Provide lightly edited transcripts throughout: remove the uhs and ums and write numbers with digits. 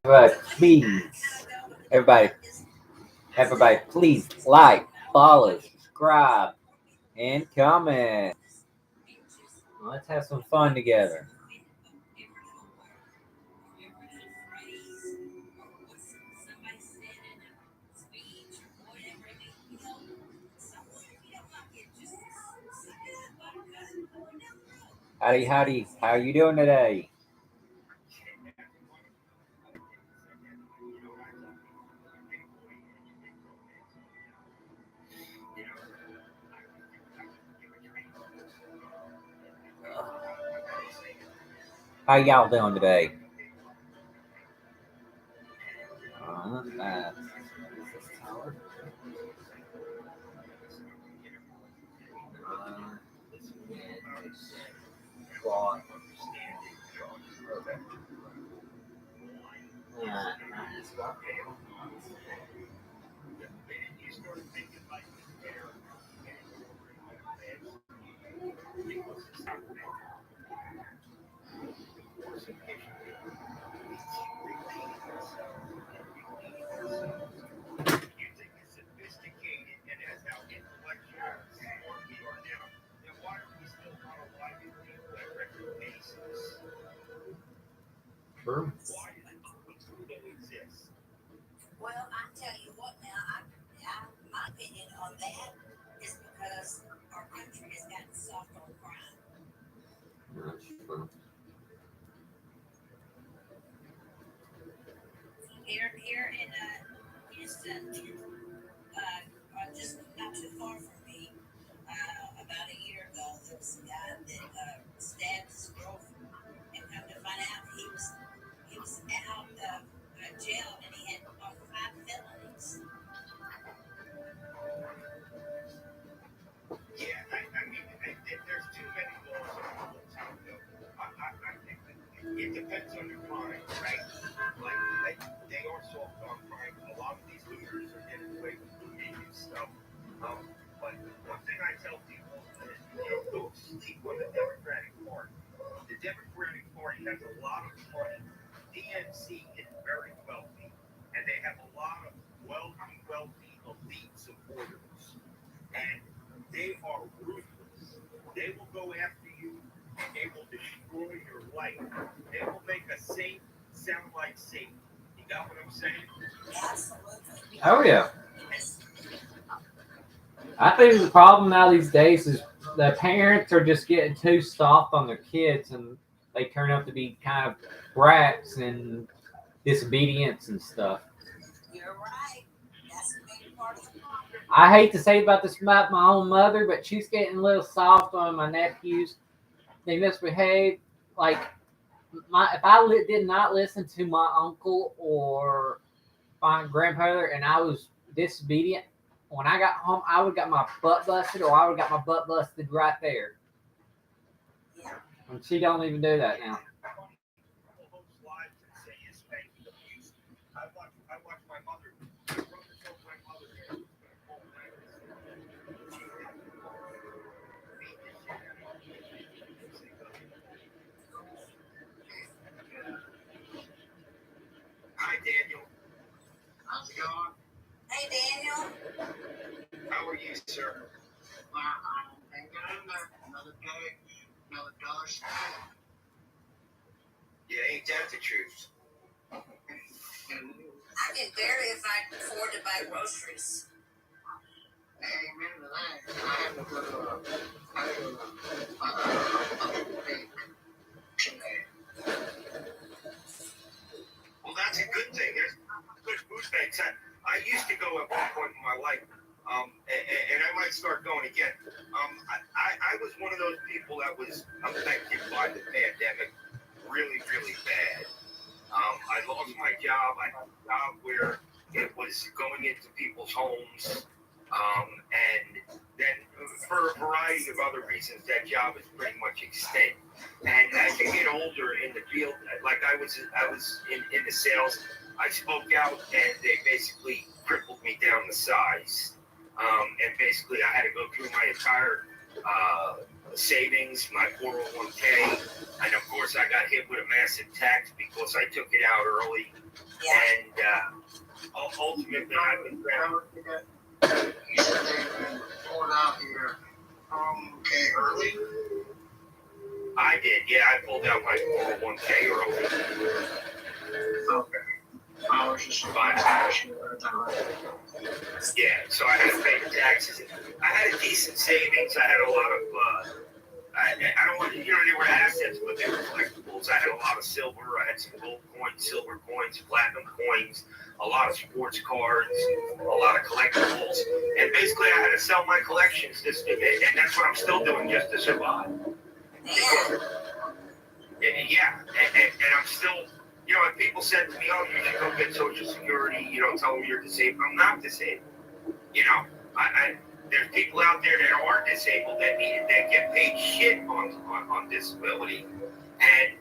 But please, everybody, everybody, please like, follow, subscribe, and comment. Let's have some fun together. Howdy, howdy. How are you doing today? How y'all doing today? Uh, True. That's true. Oh yeah. I think the problem now these days is the parents are just getting too soft on their kids, and they turn out to be kind of brats and disobedience and stuff. I hate to say about this about my own mother, but she's getting a little soft on my nephews. They misbehave. Like if I did not listen to my uncle or my grandfather, and I was disobedient, when I got home, I would got my butt busted, or I would got my butt busted right there. And she don't even do that now. And of course, I got hit with a massive tax because I took it out early. Yeah. And ultimately, I was found. You said they pulled out your early? I did, yeah. I pulled out my 401k early. Okay. I was just Yeah, so I had to pay the taxes. I had a decent savings. I had a lot of, I don't want to, they were assets, but they were collectibles. I had a lot of silver. I had some gold coins, silver coins, platinum coins, a lot of sports cards, a lot of collectibles. And basically, I had to sell my collections, and that's what I'm still doing just to survive. Yeah, and I'm still, if people said to me, oh, you should go get Social Security, tell them you're disabled. I'm not disabled. There's people out there that are disabled that get paid shit on disability. And,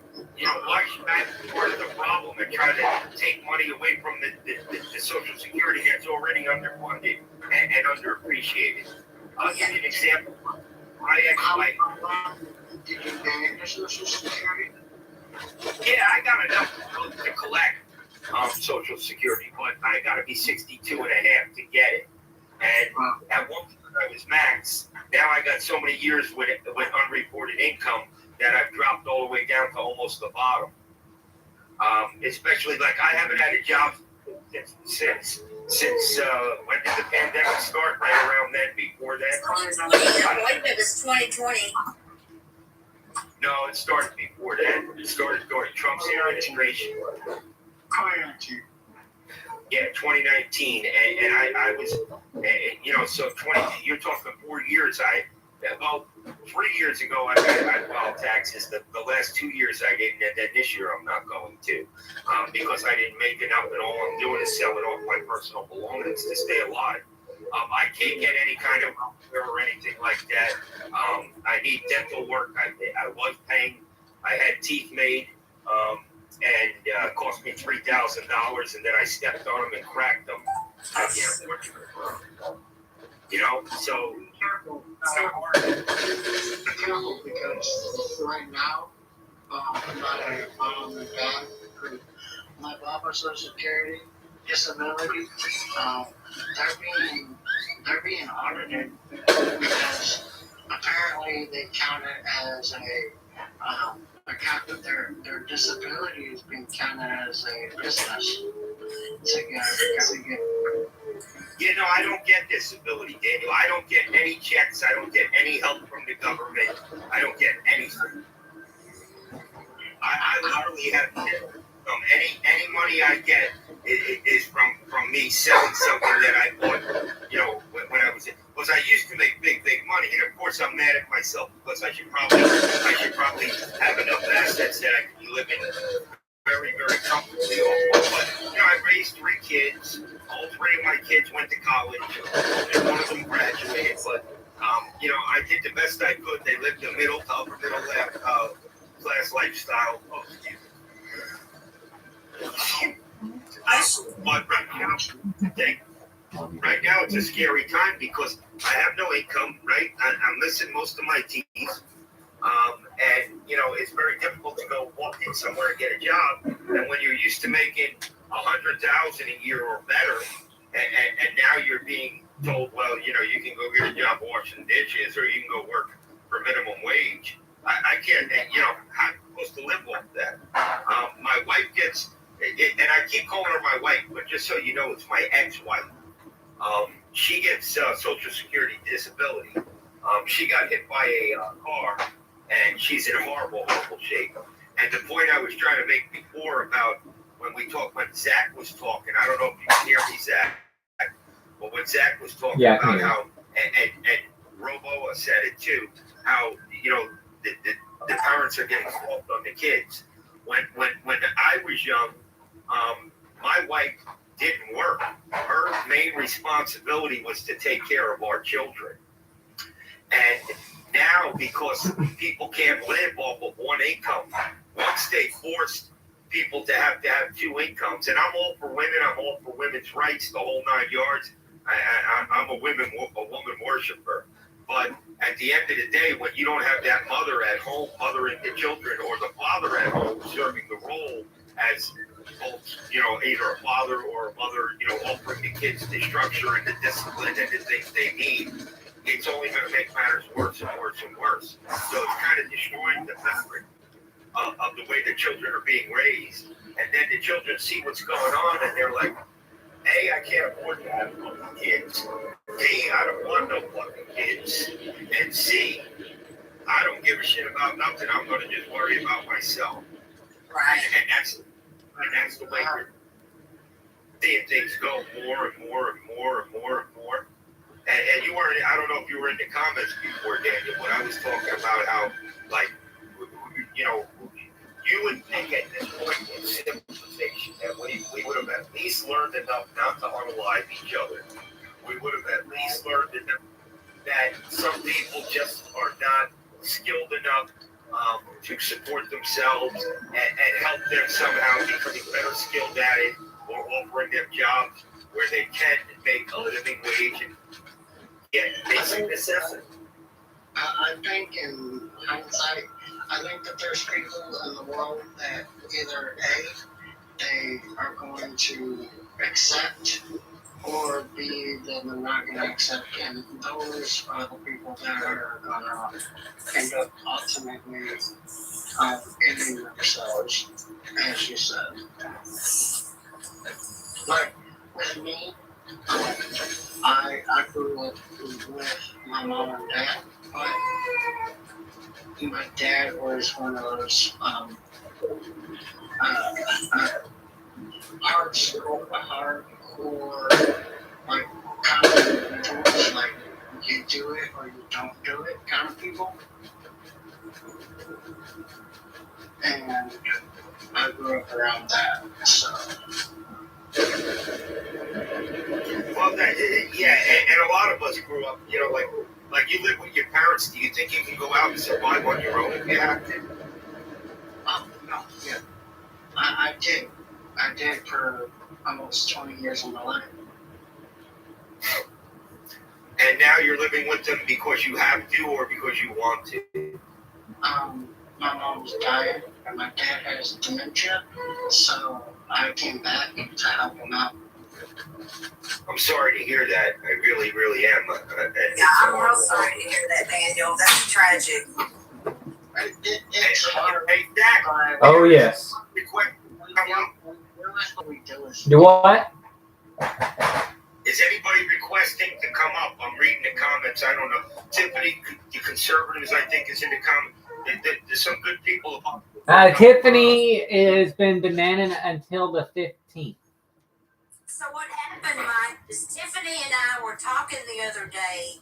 why should I be part of the problem and try to take money away from the Social Security that's already underfunded and underappreciated? I'll give you an example. Did you pay into Social Security? Yeah, I got enough to collect Social Security, but I got to be 62 and a half to get it. And at one point I was max. Now I got so many years with unreported income that I've dropped all the way down to almost the bottom. Especially, like, I haven't had a job since when did the pandemic start? Right around then, before that? I believe it was 2020. No, it started before that. It started during Trump's administration. 2019. Yeah, 2019, and I was, so you're talking 4 years. 3 years ago I filed taxes. The last 2 years I didn't, and then this year I'm not going to, because I didn't make enough, and all I'm doing is selling off my personal belongings to stay alive. I can't get any kind of welfare or anything like that. I need dental work. I was paying. I had teeth made, and it cost me $3,000, and then I stepped on them and cracked them. I can't afford to. So Be careful. Be careful, because right now, my mom and dad, my Baba's Social Security, disability, they're being audited because apparently they count it as their disability is being counted as a business. I don't get disability, Daniel. I don't get any checks. I don't get any help from the government. I don't get anything. I literally have any money I get is from me selling something that I bought, when I was in. Because I used to make big money, and of course I'm mad at myself because I should probably have enough assets that I could be living very, very comfortably off. But I raised 3 kids. All 3 of my kids went to college, and one of them graduated. But I did the best I could. They lived the middle to upper middle class lifestyle. Oh, excuse me. But right now it's a scary time because I have no income, right? I'm missing most of my teeth. And it's very difficult to go walk in somewhere and get a job. And when you're used to making $100,000 a year or better, and now you're being told, well, you can go get a job washing dishes, or you can go work for minimum wage. I can't, how am I supposed to live off that? My wife gets, and I keep calling her my wife, but just so you know, it's my ex-wife. She gets Social Security disability. She got hit by a car, and she's in horrible shape. And the point I was trying to make before about when Zach was talking, I don't know if you can hear me, Zach, but when Zach was talking about how, and Roboa said it too, how, the parents are getting swapped on the kids. When I was young, my wife didn't work. Her main responsibility was to take care of our children. And now, because people can't live off of one income, once they forced people to have 2 incomes, and I'm all for women, I'm all for women's rights, the whole 9 yards. I'm a woman worshiper. But at the end of the day, when you don't have that mother at home mothering the children, or the father at home serving the role as both, either a father or a mother, offering the kids the structure and the discipline and the things they need, it's only going to make matters worse and worse and worse. So it's kind of destroying the fabric of the way the children are being raised. And then the children see what's going on, and they're like, A, I can't afford to have fucking kids. B, I don't want no fucking kids. And C, I don't give a shit about nothing. I'm going to just worry about myself. Right. And that's the way we're seeing things go more and more and more and more and more. And you weren't, I don't know if you were in the comments before, Daniel, but I was talking about how, like, you would think at this point in civilization that we would have at least learned enough not to unalive each other. We would have at least learned enough that some people just are not skilled enough to support themselves and help them somehow becoming better skilled at it, or offering them jobs where they can make a living wage and get basic necessities. I think in hindsight, I think that there's people in the world that either A, they are going to accept, or B, then they're not going to accept, and those are the people that are going to end up ultimately ending themselves, as you said. Like, with me, I grew up with my mom and dad, but my dad was one of those hardcore, like, kind of individuals, like, you do it or you don't do it kind of people. And I grew up around that, so. Well, and a lot of us grew up, like you live with your parents. Do you think you can go out and survive on your own if you have to? No, yeah. I did. I did for almost 20 years of my life. And now you're living with them because you have to, or because you want to? My mom's dying, and my dad has dementia, so I came back to help him out. I'm sorry to hear that. I really, really am. Yeah, I'm real sorry to hear that, Daniel. That's tragic. It's hard. Exactly. Oh, yes. Do what? Is anybody requesting to come up? I'm reading the comments. I don't know. Tiffany, the conservatives, I think, is in the comments. There's some good people. Tiffany has been demanding until the 15th. So what happened, Mike, is Tiffany and I were talking the other day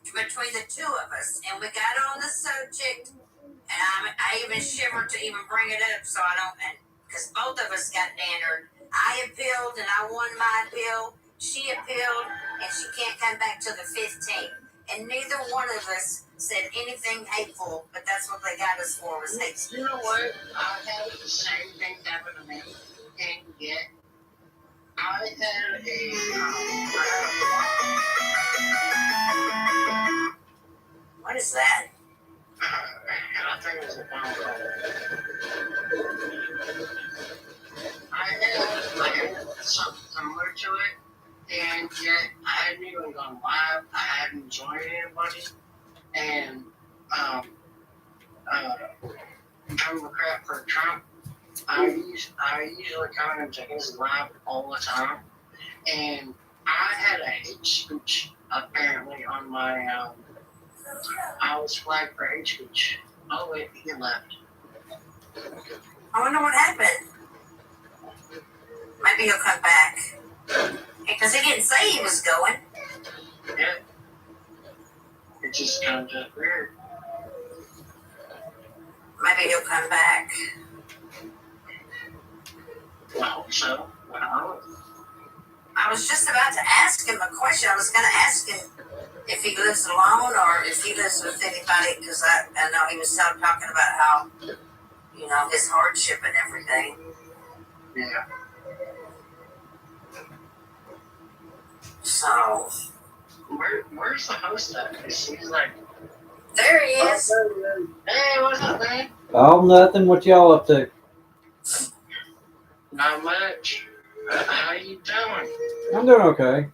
between the two of us, and we got on the subject, and I even shivered to even bring it up, so I don't, because both of us got dannered. I appealed, and I won my appeal. She appealed, and she can't come back till the 15th. And neither one of us said anything hateful, but that's what they got us for, was hate. You know what? I had the same thing happen to me, and yet I had What is that? I think it was a phone call. I had something similar to it, and yet I hadn't even gone live. I hadn't joined anybody, and Democrat for Trump. I usually come into his live all the time, and I had a hate speech apparently on my I was flagged for hate speech. Oh wait, he left. I wonder what happened. Maybe he'll come back. Because he didn't say he was going. Yeah. It just kind of weird. Maybe he'll come back. I hope so. I was just about to ask him a question. I was going to ask him if he lives alone or if he lives with anybody, because I know he was talking about how, his hardship and everything. Yeah. So. Where's the host at? It seems like There he is. Hey, what's up, man? Oh, nothing. What y'all up to? Not much. How you doing? I'm doing okay.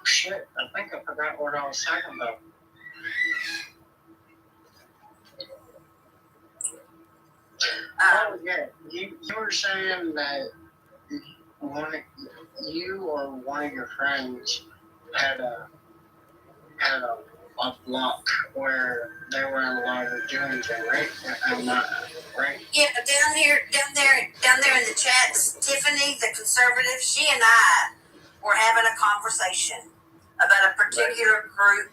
Shit, I think I forgot what I was talking about. Oh yeah, you were saying that one you or one of your friends had a block where they weren't allowed to do anything, right? I'm not right. Yeah, down there in the chats, Tiffany, the conservative, she and I were having a conversation about a particular group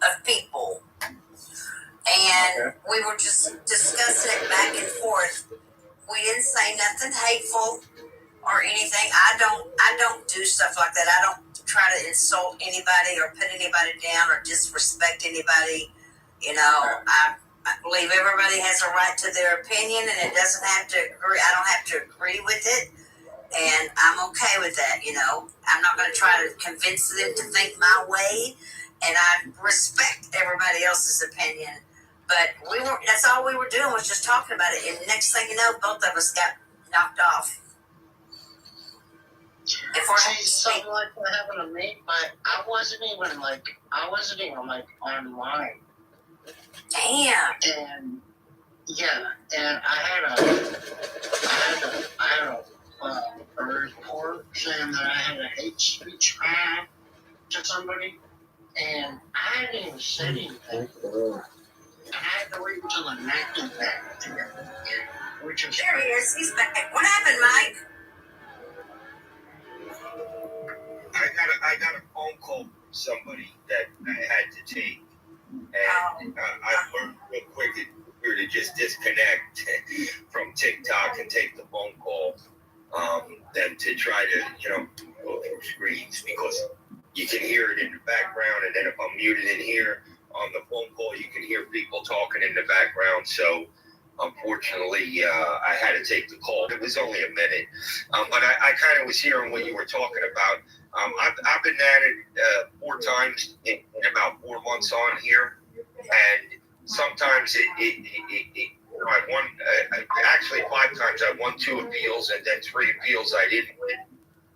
of people. And we were just discussing it back and forth. We didn't say nothing hateful or anything. I don't do stuff like that. I don't try to insult anybody or put anybody down or disrespect anybody. You know, I believe everybody has a right to their opinion, and it doesn't have to agree. I don't have to agree with it, and I'm okay with that. You know, I'm not going to try to convince them to think my way, and I respect everybody else's opinion. But that's all we were doing was just talking about it, and next thing you know, both of us got knocked off. Something like that happened to me, but I wasn't even like online. Damn. And yeah, and I had a report saying that I had a hate speech crime to somebody, and I hadn't even said anything. I had to wait until the night came back to get it, which is there he is. He's back. What happened, Mike? I got a phone call from somebody that I had to take, and I learned real quick that we're to just disconnect from TikTok and take the phone call, than to try to go through screens, because you can hear it in the background, and then if I'm muted in here on the phone call, you can hear people talking in the background. So unfortunately, I had to take the call. It was only a minute, but I kind of was hearing what you were talking about. I've been at it 4 times in about 4 months on here, and sometimes I won. Actually, 5 times I won 2 appeals, and then 3 appeals I didn't win.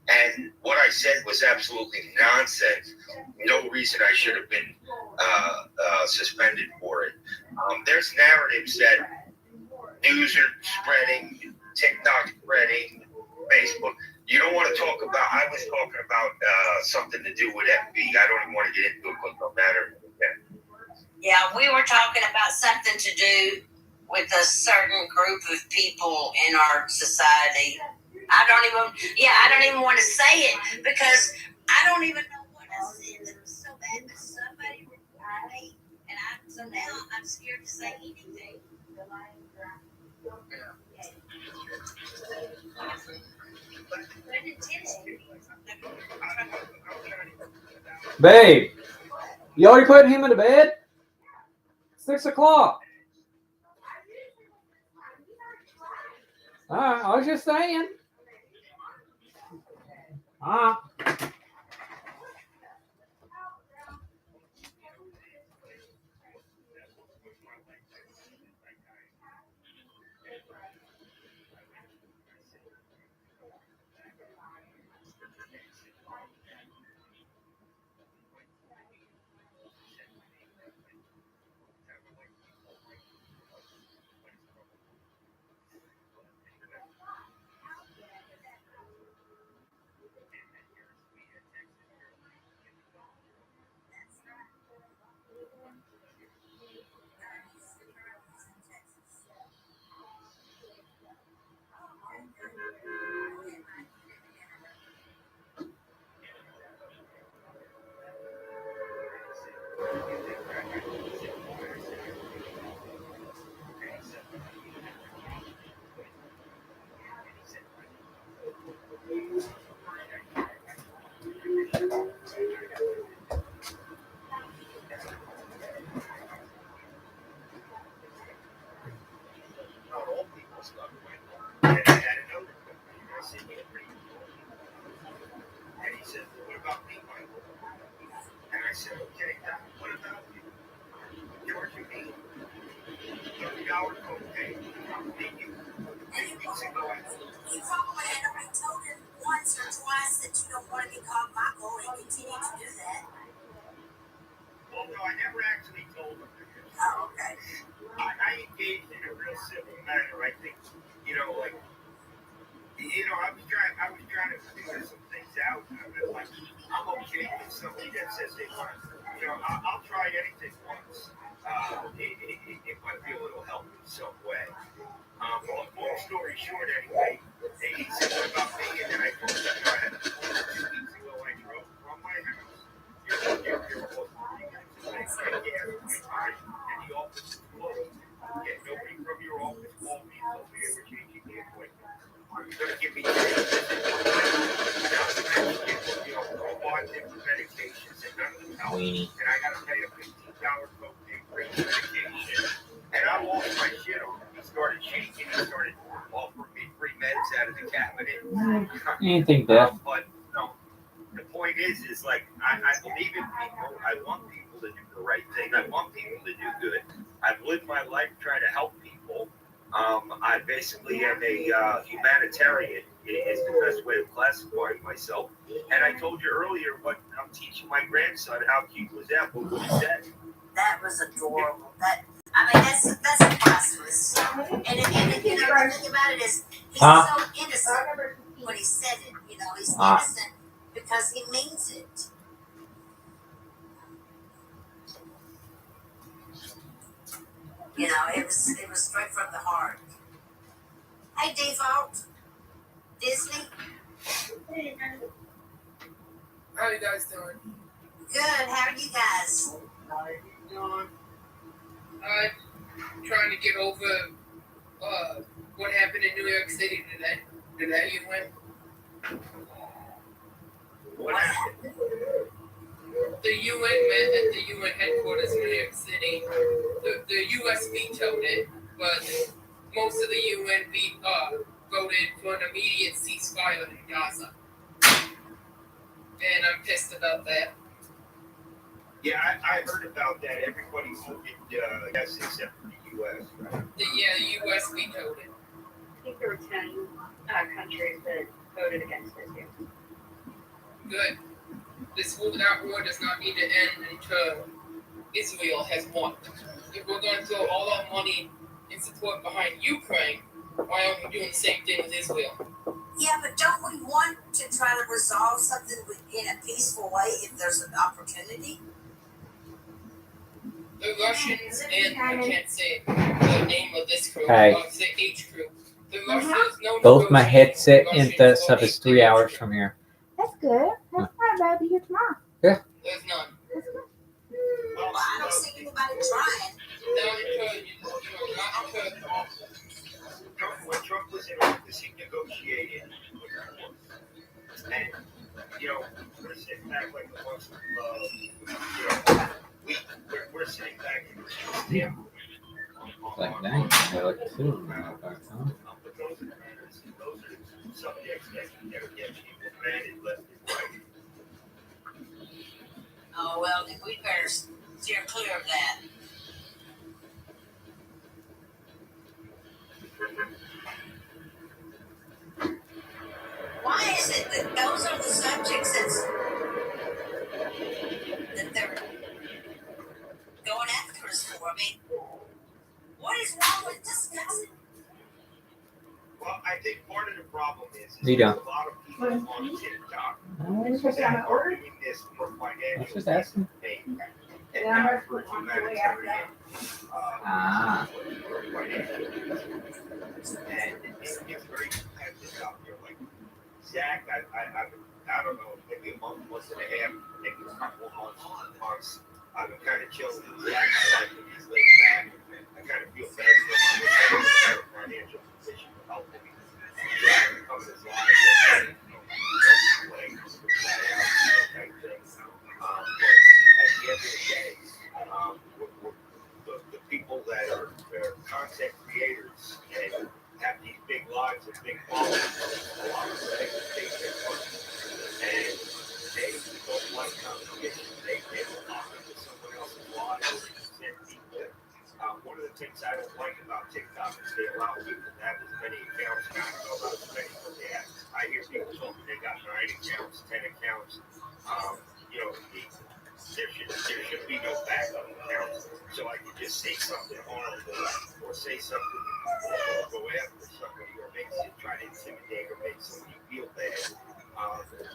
And what I said was absolutely nonsense. No reason I should have been suspended for it. There's narratives that news are spreading, TikTok spreading, Facebook. You don't want to talk about. I was talking about something to do with FB. I don't even want to get into it because no matter. Yeah, we were talking about something to do with a certain group of people in our society. I don't even want to say it because I don't even know what I said that was so bad, but somebody reported me, and so now I'm scared to say anything. Babe, you already putting him into bed? 6 o'clock. All right, I was just saying. me $30 copay. Did you? 3 weeks ago, I You probably had already told him once or twice that you don't want to be called Michael and continue to do that. well, no, I never actually told him. Oh, okay. I engaged in a real civil manner. I think, like, I was trying to figure some things out. Like, I'm okay with somebody that says they want, I'll try anything once. If I feel it'll help in some way. Long story short, anyway, he said what about me, and then I told him, I had 2 weeks ago, I drove from my house. You're almost 3 minutes away. I gas my time, and the office is closed. Yet nobody from your office called me and told me they were changing the appointment. Are you going to give me 3 visits? Five different medications, and none of them help. And I got to pay a $15 copay for each medication. And I lost my shit on him. He started shaking. He started offering me free meds out of the cabinet. Anything, Beth? But no, the point is like I believe in people. I want people to do the right thing. I want people to do good. I've lived my life trying to help people. I basically am a humanitarian. Is the best way of classifying myself. And I told you earlier what I'm teaching my grandson. How cute was that? What he said. That was adorable. That's priceless. And the thing about it is, he's so innocent when he said it. He's innocent because he means it. It was straight from the heart. Hey, Default. Disney. How you guys doing? Good. How are you guys? Trying to get over what happened in New York City today. Today you went. What happened? The UN met at the UN headquarters in New York City. The US vetoed it, but most of the UN voted for an immediate ceasefire in Gaza. And I'm pissed about that. Yeah, I heard about that. Everybody voted yes except for the U.S. Right? The US vetoed it. I think there were 10 countries that voted against it too. Good. That war does not need to end until Israel has won. If we're going to throw all our money and support behind Ukraine, why aren't we doing the same thing with Israel? Yeah, but don't we want to try to resolve something in a peaceful way if there's an opportunity? The Russians and I can't say the name of this crew. Hey. I'll say H crew. The Russians know Both my headset and the stuff is 3 hours from here. That's good. That's fine. I'll be here tomorrow. There's none. Well, I don't see anybody trying. When Trump was in office, he negotiated with the and we're sitting back like a bunch of we're sitting back and we're Like that. I like too. but those are the subjects that never get people mad and left and right. Oh, well, then we better steer clear of that. Why is it that those are the subjects that they're going after us for? I mean, what is wrong with discussing? Well, I think part of the problem is You there's don't. a lot of people on TikTok Just that on are order. doing this for I was financial just asking. gain and Yeah, not for humanitarian for financial reasons. And it's very competitive out there. Like Zach, I don't know, maybe a month and a half, maybe a couple of months. I've been kind of chilling with Zach. I like when he's laid back. I kind of feel bad for him. I'm in a better financial position to help him. Come in his life and but at the end of the day, the people that are content creators and have these big lives and big followings, a lot of them take their money and they don't like competition. They will pop into someone else's life and people the things I don't like about TikTok is they allow people to have as many accounts. I don't know about as many, but they have. I hear people talking they got 9 accounts, 10 accounts. You know, there should be no backup accounts. So I could just say something horrible or say something or go after somebody or try to intimidate or make somebody feel bad. Um, there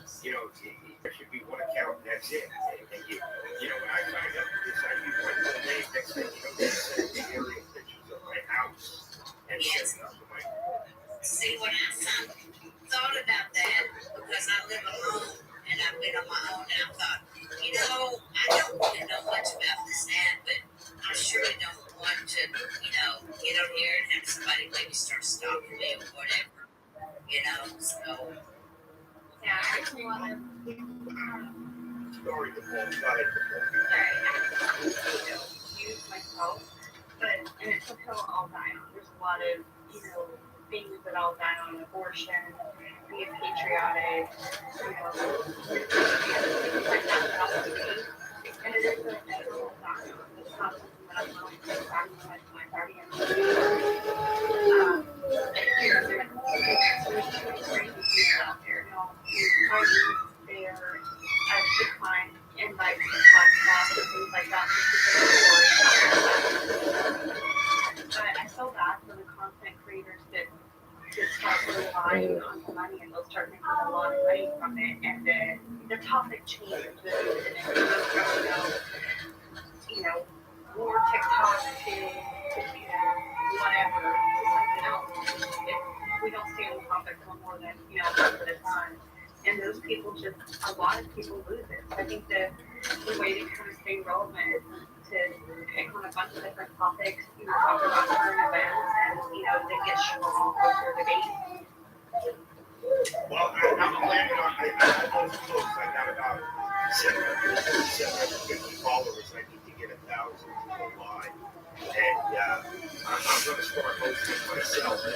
should be one account and that's it. And when I signed up for this, I used my full name. Next thing you know, they sent me aerial pictures of my house and Yes. shit up to my. See, when I thought about that, because I live alone and I've been on my own, and I thought, I don't really know much about this ad, but I surely don't want to, get on here and have somebody maybe start stalking me or whatever, so. Yeah, I have a lot of Sorry, the phone. Go ahead. sorry, I use myself, and it's until I'll die on. There's a lot of, things that I'll die on: abortion, being patriotic, things like that I'll see. And it is a natural die on. It's not something that I'm willing to sacrifice my guardian. There's so many crazy people out there, who are there as decline in like the podcast and things like that just because of the story. But I feel bad for the content creators that just start relying on the money and they'll start making a lot of money from it, and then the topic changes and it goes from more TikTok to whatever to something else. If we don't stay on the topic for more than a month at a time. And those people a lot of people lose it. So I think the way to kind of stay relevant is to pick on a bunch of different topics, talk about current events, and, then get strong with their debate. Well, I'm planning on. I almost close. I got about 750 followers. I need to get 1,000 to go live, and I'm going to start hosting myself. And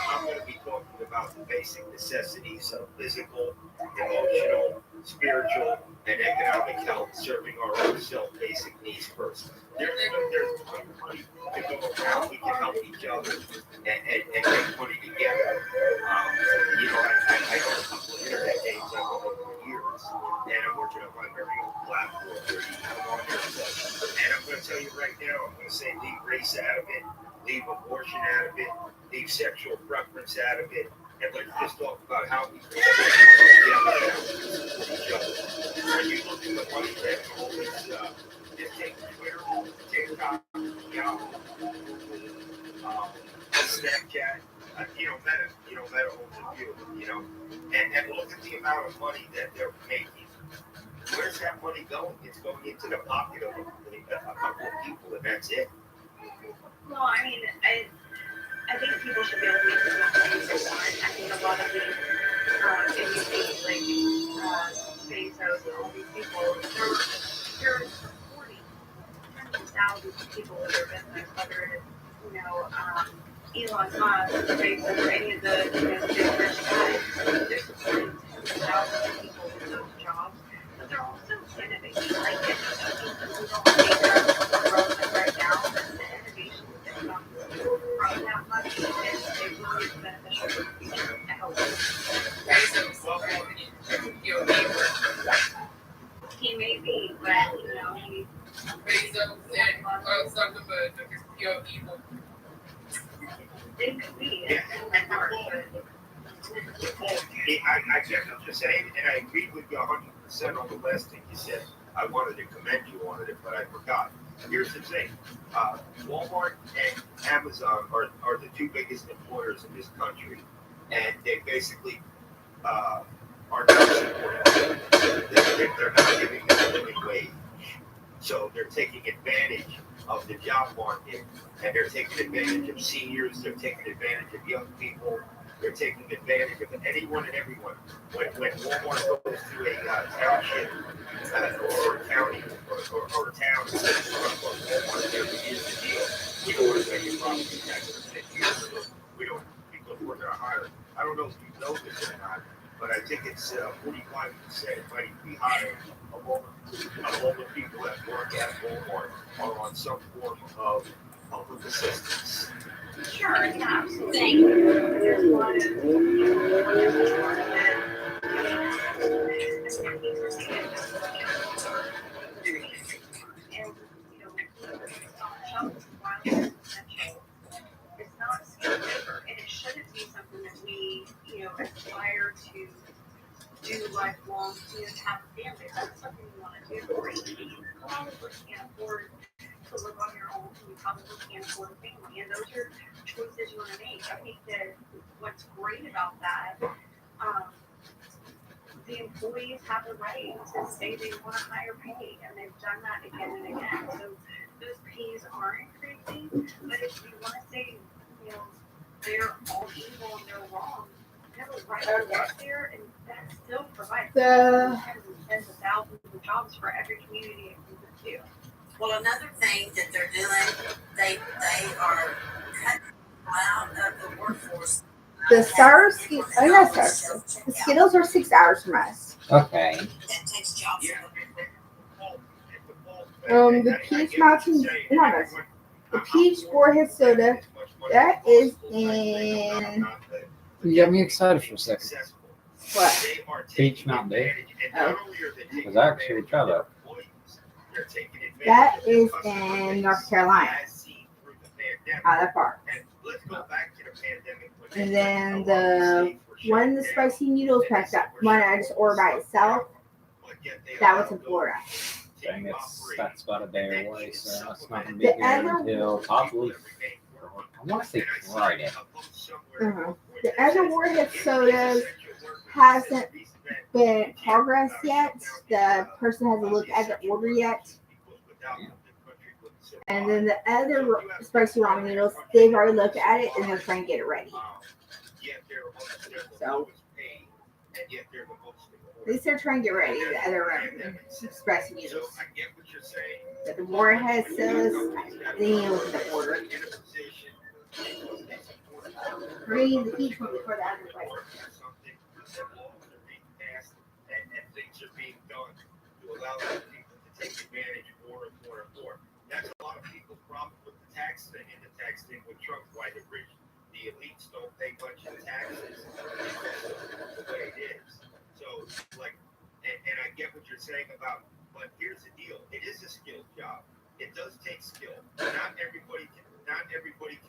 I'm going to be talking about the basic necessities of physical, emotional, spiritual, and economic health, serving our own self-basic needs first. There's money to go around. We can help each other and make money together. I know a couple of internet games I've owned for years, and I'm working on my very own platform where you come on there. And I'm going to tell you right now, I'm going to say leave race out of it, leave abortion out of it, leave sexual preference out of it, and let's just talk about how we can make money together and how we can support each other. When you look at the money that all this, just take Twitter, TikTok, Yahoo, Snapchat, Meta owns a few of them, and look at the amount of money that they're making. Where's that money going? It's going into the pocket of a couple of people, and that's it. Well, I mean, I think people should be able to make as much money as they want. I think a lot of these, if you see like Bezos and all these people, they're supporting tens of thousands of people with their business, whether it's Elon Musk, Bezos, or any of the big rich guys. They're supporting tens of thousands of people with those jobs, but they're also innovating. Like if we don't think they're relevant right now, then the innovation that comes from that money is really beneficial for the future. I hope. He may be, but he. Bezos and Zuckerberg are just pure evil. It could be. Yeah. In my heart, I get what you're saying, and I agree with you 100% on the last thing you said. I wanted to commend you on it, but I forgot. Here's the thing. Walmart and Amazon are the two biggest employers in this country, and they basically are not supporting them. They're not giving them a living wage. So they're taking advantage of the job market, and they're taking advantage of seniors, they're taking advantage of young people, they're taking advantage of anyone and everyone. When Walmart goes to a township or a county or a town, Walmart, here's the deal. We don't want to pay your property tax for 10 years. We don't, because we're going to hire. I don't know if you know this or not, but I think it's 45%, it might even be higher, of all the people that work at Walmart are on some form of public assistance. Sure, yeah, absolutely. There's a lot of people and it's not a skilled labor, and it shouldn't be something that we, aspire to do lifelong, to have a family. That's something you want to do. Great. You probably can't afford to live on your own, and you probably can't afford a family, and those are choices you want to make. I think that what's great about that, the employees have the right to say they want a higher pay, and they've done that again and again. So those pays are increasing, but if you want to say, they're all evil and they're wrong, they have a right to work there, and that still provides tens and tens of thousands of jobs for every community it can do. Well, another thing that they're doing, they are cutting out of the workforce. The stars, not stars. The Skittles are 6 hours from us. Okay. That takes jobs. The Peach Mountain, not us. The Peach Warhead Soda, that is in. You got me excited for a second. What? Peach Mountain Dew. Oh. Because I actually tried that. That is in North Carolina. Not that far. And then the one, the spicy noodles packed up, one I just ordered by itself, that was in Florida. Dang, that's about a day away, so that's not going to be here until probably, I want to say Friday. The other Warhead sodas hasn't been in progress yet. The person hasn't looked at the order yet. And then the other spicy ramen noodles, they've already looked at it and they're trying to get it ready. So at least they're trying to get ready. The other spicy noodles. But the Warhead sodas, they need to look at the order. Read each one before the other way. That's a lot of people's problem with the tax thing, and the tax thing with Trump, why the elites don't pay much in taxes. The way it is. So, and I get what you're saying about, but here's the deal: it is a skilled job. It does take skill. Not everybody can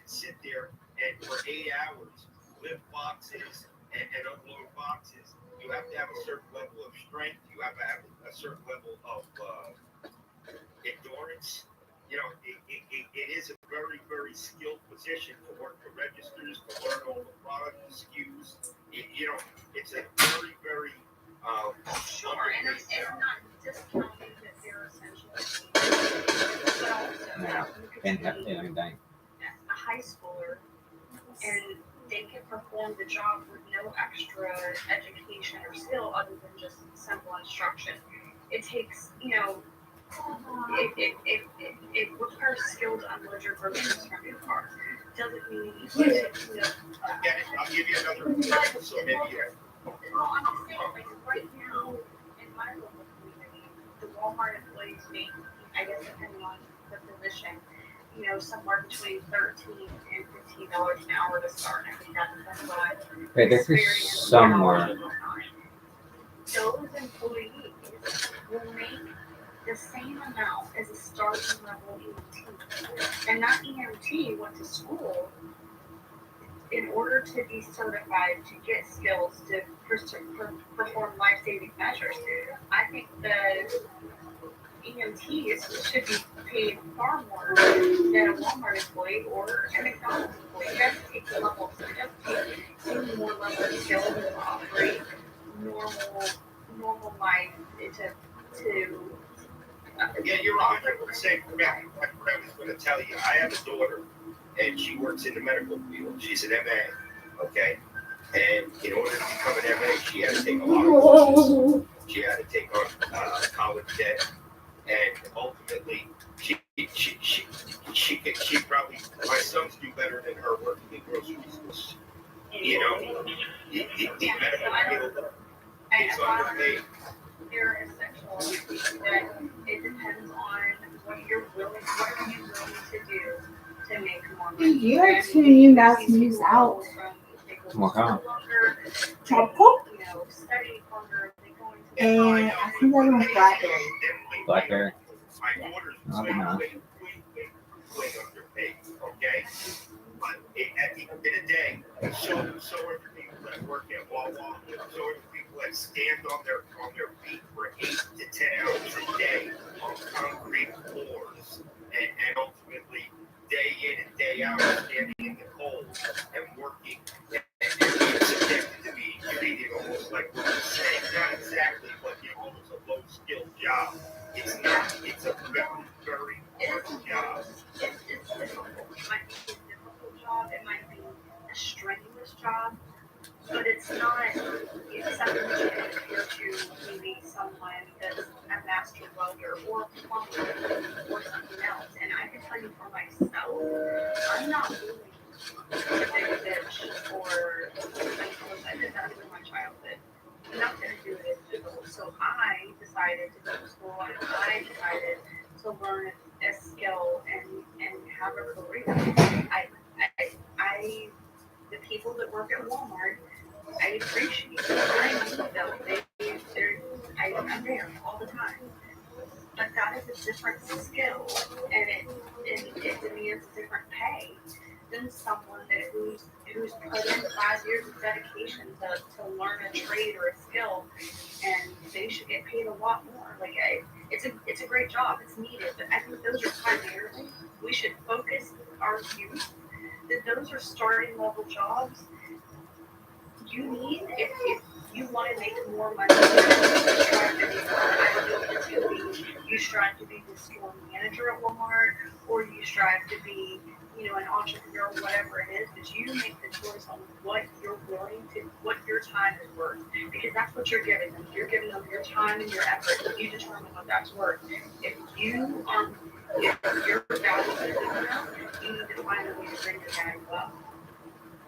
sit there and for 8 hours lift boxes and unload boxes. You have to have a certain level of strength. You have to have a certain level of endurance. It is a very, very skilled position to work the registers, to learn all the product SKUs. It's a very, very sure, and I'm not discounting that they're essentially, but also Can't have anything. A high schooler, and they can perform the job with no extra education or skill other than just simple instruction. It takes, it requires skill to unload your groceries from your car. Doesn't mean I'll give you another example, so maybe well, I'm just saying, like right now in my local community, the Walmart employees make, I guess depending on the position, somewhere between $13 and $15 an hour to start. I think that's what Wait, this is somewhere. Those employees will make the same amount as a starting level EMT. And that EMT went to school in order to be certified to get skills to perform life-saving measures. I think the EMTs should be paid far more than a Walmart employee or a McDonald's employee. You have to take the level, so you have to take more level of skill to operate normal life yeah, you're 100% correct. I was going to tell you, I have a daughter, and she works in the medical field. She's an MA, okay? And in order to become an MA, she had to take a lot of courses. She had to take on college debt, and ultimately, she probably, my sons do better than her working in grocery stores. The medical field is underpaid. There is sexual that it depends on what are you willing to do to make more money. You are tuning guys news out. More calm. Tropical. You know, study longer. They go into And I think that one's blackberry. Blackberry. My orders Oh, no. way underpaid, okay? But at the end of the day, so are the people that work at Wawa, so are the people that stand on their feet for 8 to 10 hours a day on concrete floors, and ultimately day in and day out standing in the cold and working and being subjected to be treated almost like what you're saying, not exactly, but almost a low skilled job. It's not. It's a very, very hard job. It's difficult. It might be a difficult job. It might be a strenuous job, but it's not. It's something that you can compare to maybe someone that's a master welder or a plumber or something else. And I can tell you for myself, I'm not willing to take a bitch or I did that in my childhood. I'm not going to do it. So I decided to go to school and I decided to learn a skill and have a career. The people that work at Walmart, I appreciate them. I need them. I'm there all the time. But that is a different skill, and it demands different pay than someone who's put in 5 years of dedication to learn a trade or a skill, and they should get paid a lot more. Like it's a great job, it's needed, but I think those are primarily we should focus our youth that those are starting level jobs. You need if you want to make more money, you strive to be I don't know if it's going to be you strive to be the store manager at Walmart or you strive to be an entrepreneur, whatever it is, but you make the choice on what you're willing to, what your time is worth, because that's what you're giving them. You're giving them your time and your effort. You determine what that's worth. If your value is enough, you need to find a way to bring the value up.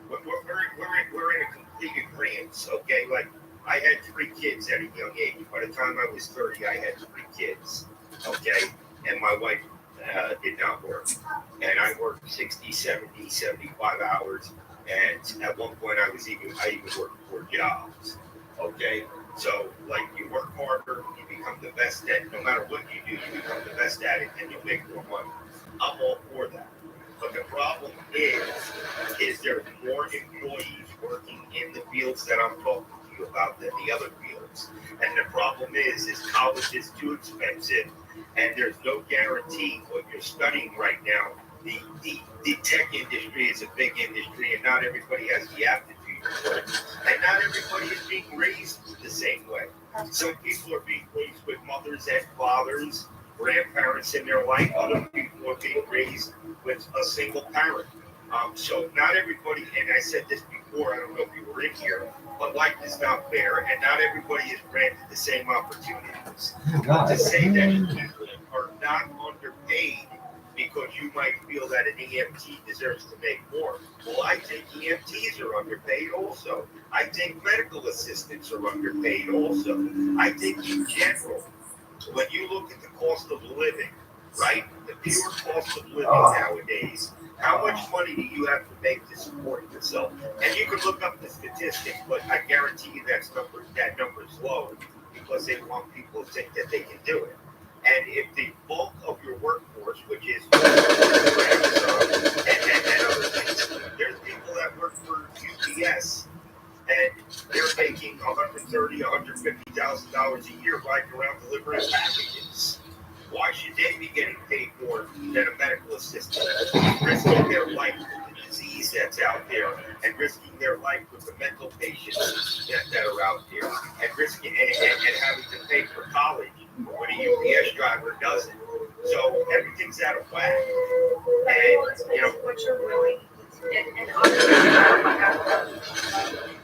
We're in a complete agreement, okay? Like, I had 3 kids at a young age. By the time I was 30, I had 3 kids, okay? And my wife did not work. And I worked 60, 70, 75 hours. And at one point, I even worked 4 jobs, okay? So, like, you work harder, you become the best at it. No matter what you do, you become the best at it, and you make more money. I'm all for that. But the problem is there's more employees working in the fields that I'm talking to you about than the other fields. And the problem is college is too expensive, and there's no guarantee what you're studying right now. The tech industry is a big industry, and not everybody has the aptitude for it. And not everybody is being raised the same way. Some people are being raised with mothers and fathers, grandparents in their life. Other people are being raised with a single parent. So not everybody, and I said this before, I don't know if you were in here, but life is not fair, and not everybody is granted the same opportunities. To say that people are not underpaid because you might feel that an EMT deserves to make more. Well, I think EMTs are underpaid also. I think medical assistants are underpaid also. I think in general, when you look at the cost of living, right, the pure cost of living nowadays, how much money do you have to make to support yourself? And you can look up the statistics, but I guarantee you that number is low because they want people to think that they can do it. And if the bulk of your workforce, which is Amazon and other things, there's people that work for UPS and they're making $130,000, $150,000 a year riding around delivering packages. Why should they be getting paid more than a medical assistant, risking their life with the disease that's out there, and risking their life with the mental patients that are out there, and risking and having to pay for college when a UPS driver doesn't? So everything's out of whack. And what you're willing, and honestly,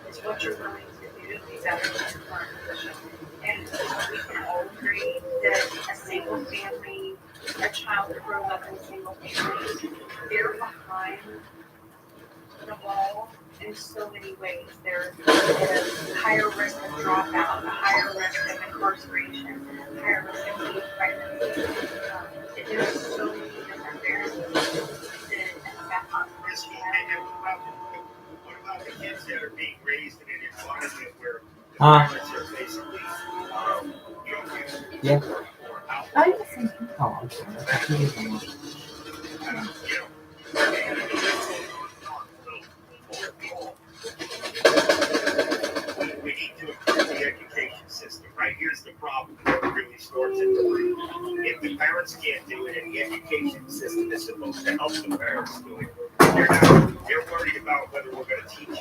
it's what you're willing to do to be better than your current position. And we can all agree that a single family, a child that grows up in a single family, they're behind the ball in so many ways. They're at a higher risk of dropout, a higher risk of incarceration, a higher risk of being pregnant. There's so many different variables that Parents are basically drug users Yeah. or I alcohol listen. Oh, I'm sorry. We need to improve the education system, right? Here's the problem that really starts at the root. If the parents can't do it and the education system is supposed to help the parents do it, they're worried about whether we're going to teach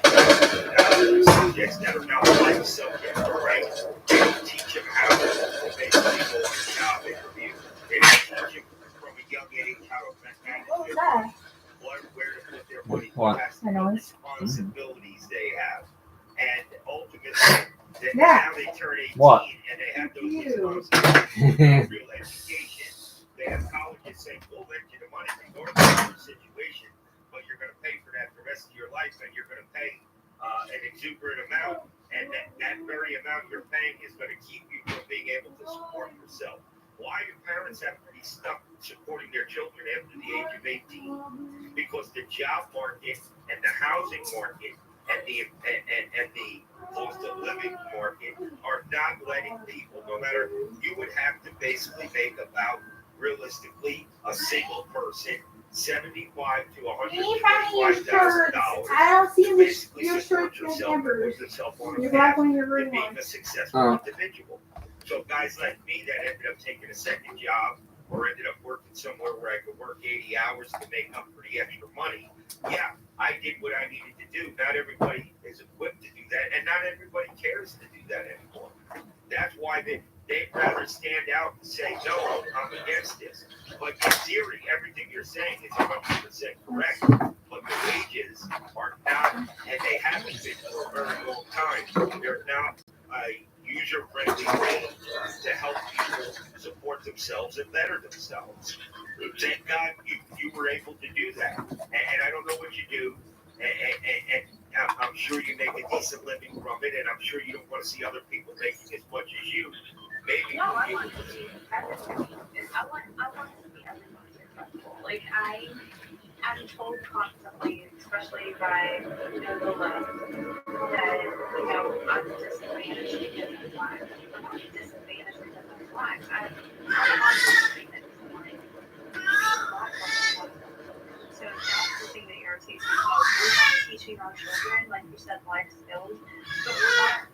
subjects that are not life subjects, right? They don't teach them how to basically go on a job interview. They don't teach them from a young age how to manage What was their that? money, where to put their money, What? what responsibilities they have. And ultimately, Yeah. now they turn 18 What? and they have those You. responsibilities. No real education. They have colleges saying, we'll lend you the money regardless of your situation, but you're going to pay for that the rest of your life, and you're going to pay an exuberant amount. And that very amount you're paying is going to keep you from being able to support yourself. Why do parents have to be stuck supporting their children after the age of 18? Because the job market and the housing market and the cost of living market are not letting people, no matter, you would have to basically make about, realistically, a single person 75 to $125,000 I don't see to the, basically your support shirt and yourself and embers. put yourself on a Your path black one, your to green being one. a successful individual. So guys like me that ended up taking a second job or ended up working somewhere where I could work 80 hours to make up for the extra money, yeah, I did what I needed to do. Not everybody is equipped to do that, and not everybody cares to do that anymore. That's why they'd rather stand out and say, no, I'm against this. But in theory, everything you're saying is 100% correct. But the wages are not, and they haven't been for a very long time, they're not a user-friendly way to help people support themselves and better themselves. Thank God you were able to do that. And I don't know what you do, and I'm sure you make a decent living from it, and I'm sure you don't want to see other people making as much as you. Maybe No, I you want to see everybody. I want to see everybody successful. Like I'm told constantly, especially by the left, that I'm disadvantaged because I'm black. I'm not disadvantaged because I'm black. I'm constantly that someone so that's the thing that irritates me the most. We're not teaching our children, like you said, life skills, but we're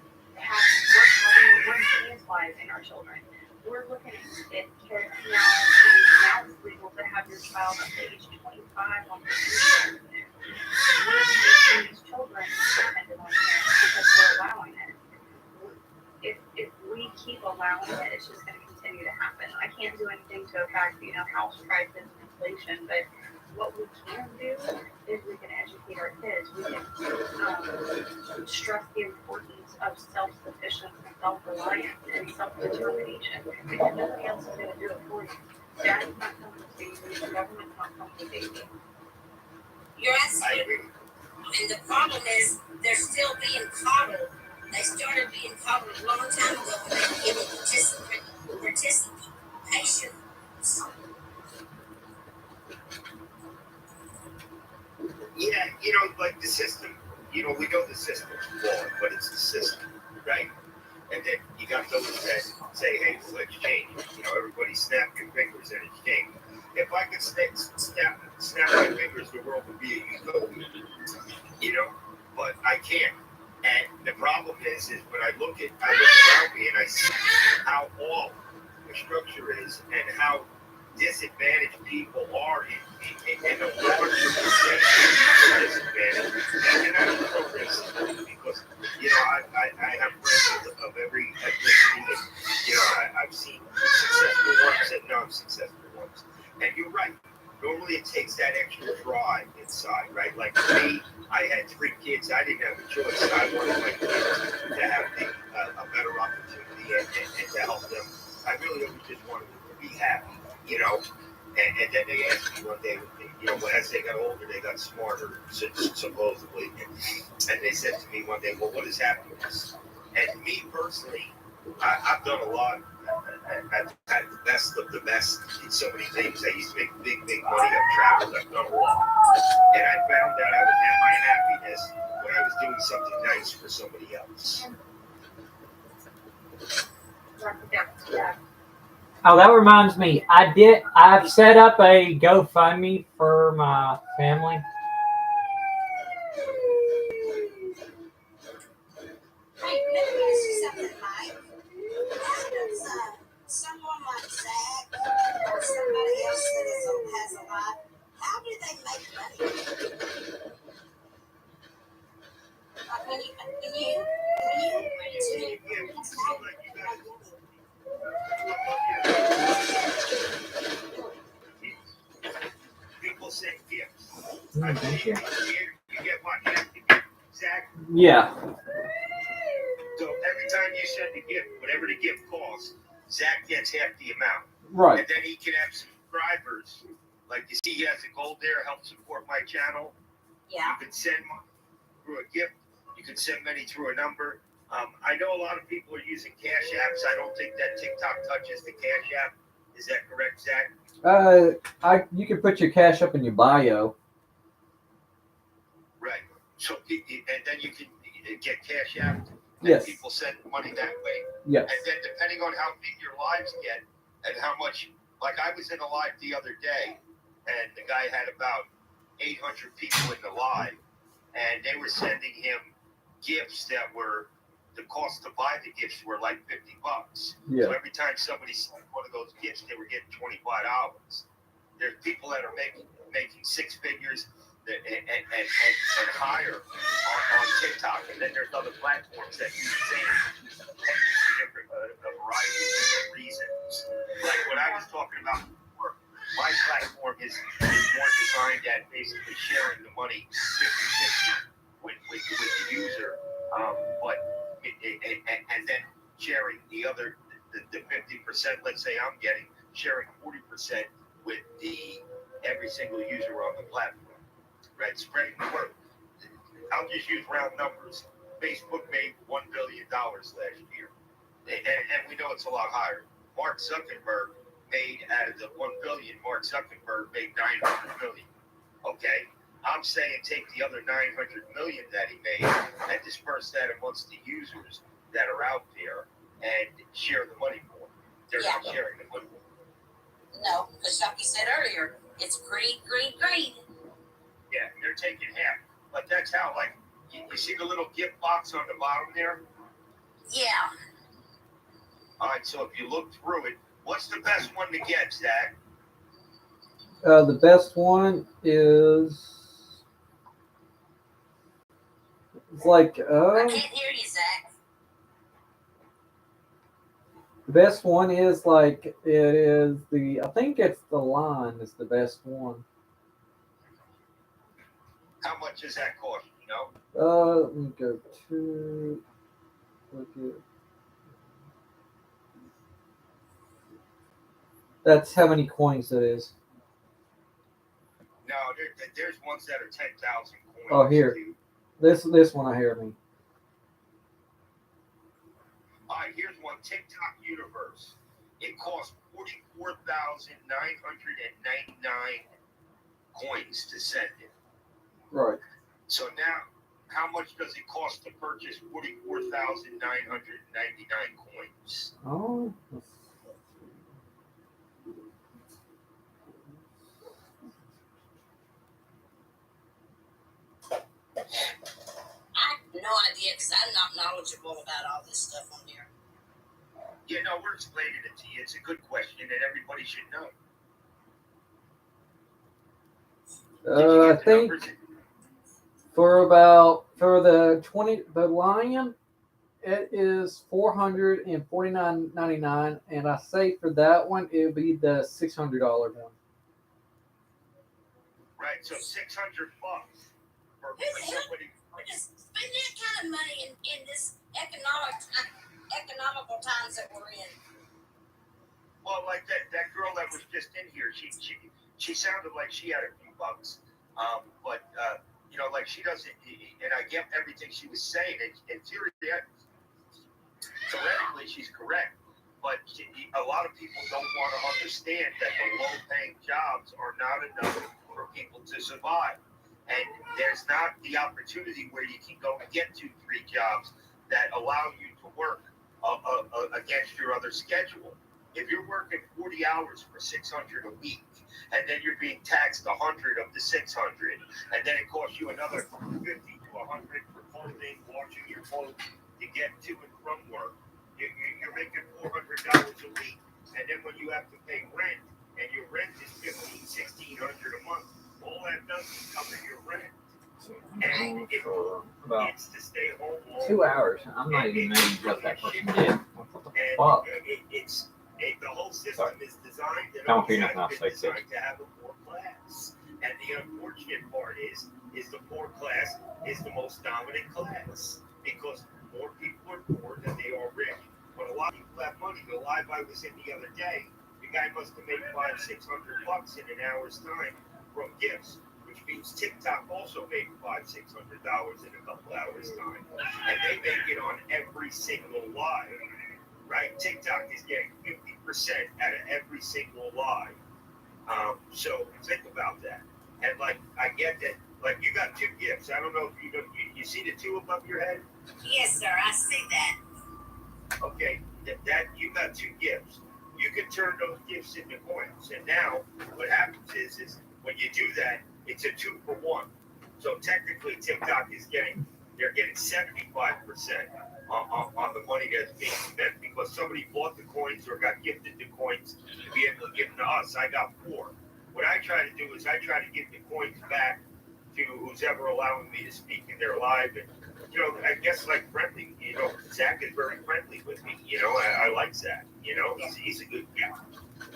transplanting our children. We're looking at kids now it's legal to have your child up to age 25 on the internet. We're making these children dependent on parents because we're allowing it. If we keep allowing it, it's just going to continue to happen. I can't do anything to affect, house prices and inflation, but what we can do is we can educate our kids. We can stress the importance of self-sufficiency and self-reliance and self-determination because nobody else is going to do it for you. Daddy's not coming to save you. The government's not coming to save you. You're absolutely. And the problem is they're still being coddled. They started being coddled a long time ago when they were given participation. Yeah, like the system, we know the system's flawed, but it's the system, right? And then you got those that say, hey, we'll exchange. Everybody snap your fingers and exchange. If I could snap my fingers, the world would be a utopia, but I can't. And the problem is when I look around me and I see how all the structure is and how disadvantaged people are in a larger percentage of disadvantage. And I'm pro-racist because, I have friends of every ethnicity and, I've seen successful ones and non-successful ones. And you're right. Normally it takes that extra drive inside, right? Like for me, I had 3 kids. I didn't have a choice. I wanted my kids to have a better opportunity and to help them. I really always just wanted them to be happy, And then they asked me one day, as they got older, they got smarter, supposedly. And they said to me one day, well, what is happiness? And me personally, I've done a lot. I've had the best of the best in so many things. I used to make big money. I've traveled. I've done a lot. And I found that I would have my happiness when I was doing something nice for somebody else. Yeah. Oh, that reminds me. I've set up a GoFundMe for my family. Hey, let me ask you something, Mike. How does someone like Zach or somebody else that has a lot, how do they make money? Like when you People send gifts. Thank you. You get what? You have to give Zach. Yeah. So every time you send a gift, whatever the gift costs, Zach gets half the amount. Right. And then he can have subscribers. Like you see, he has a gold there, help support my channel. Yeah. You can send money through a gift. You can send money through a number. I know a lot of people are using cash apps. I don't think that TikTok touches the cash app. Is that correct, Zach? You can put your cash up in your bio. Right. So, and then you can get cash app. Yes. People send money that way. Yes. And then depending on how big your lives get and how much, like I was in a live the other day, and the guy had about 800 people in the live, and they were sending him gifts that were, the cost to buy the gifts were like $50. Yeah. So every time somebody sent one of those gifts, they were getting $25. There's people that are making six figures and higher on TikTok, and then there's other platforms that use the same different a variety of different reasons. Like what I was talking about before, my platform is more designed at basically sharing the money 50-50 with the user, and then sharing the other the 50%. Let's say I'm getting sharing 40% with the every single user on the platform. Right, spreading the word. I'll just use round numbers. Facebook made $1 billion last year, and we know it's a lot higher. Mark Zuckerberg made out of the 1 billion. Mark Zuckerberg made 900 million. Okay, I'm saying take the other 900 million that he made and disperse that amongst the users that are out there and share the money for them. They're not sharing the money. No, because like you said earlier, it's greed, greed, greed. Yeah, they're taking half. But that's how, like, you see the little gift box on the bottom there? Yeah. All right, so if you look through it, what's the best one to get, Zach? The best one is. It's like. I can't hear you, Zach. The best one is like. It is the. I think it's the line is the best one. How much does that cost, you know? Let me go to. Look at. That's how many coins it is. No, there's ones that are 10,000 coins. Oh, here. This one I hear me. All right, here's one. TikTok Universe. It costs 44,999 coins to send it. Right. So now, how much does it cost to purchase 44,999 coins? Oh. I have no idea because I'm not knowledgeable about all this stuff on here. Yeah, no, we're explaining it to you. It's a good question that everybody should know. I think for the lion, it is $449.99, and I say for that one it would be the $600 one. Right, so $600 for somebody. Just spend that kind of money in this economical times that we're in. Well, like that girl that was just in here, she sounded like she had a few bucks, but you know, like she doesn't. And I get everything she was saying. In theory, theoretically, she's correct. But a lot of people don't want to understand that the low-paying jobs are not enough for people to survive. And there's not the opportunity where you can go and get 2-3 jobs that allow you to work against your other schedule. If you're working 40 hours for 600 a week, and then you're being taxed 100 of the 600, and then it costs you another 50 to 100 for clothing, washing your clothes to get to and from work, you're making $400 a week. And then when you have to pay rent, and your rent is 1,600 a month, all that does is cover your rent. And About it's to stay home 2 hours. I'm not even knowing what that person did. What the fuck? The whole system is designed and Don't hear always nothing has else been like designed to have a poor class. And the unfortunate part is the poor class is the most dominant class because more people are poor than they are rich. But a lot of people have money. The live I was in the other day, the guy must have made $500-600 in an hour's time from gifts, which means TikTok also made $500-600 in a couple hours time, and they make it on every single live. Right? TikTok is getting 50% out of every single live. So think about that. And like, I get that. Like, you got two gifts. I don't know if you see the two above your head. Yes, sir, I see that. Okay, that you got two gifts. You can turn those gifts into coins. And now what happens is when you do that, it's a 2-for-1. So technically, TikTok is getting 75% on the money that's being spent because somebody bought the coins or got gifted the coins to be able to give them to us. I got 4. What I try to do is I try to give the coins back to who's ever allowing me to speak in their live. And, I guess like friendly, Zach is very friendly with me. I like Zach. He's a good guy.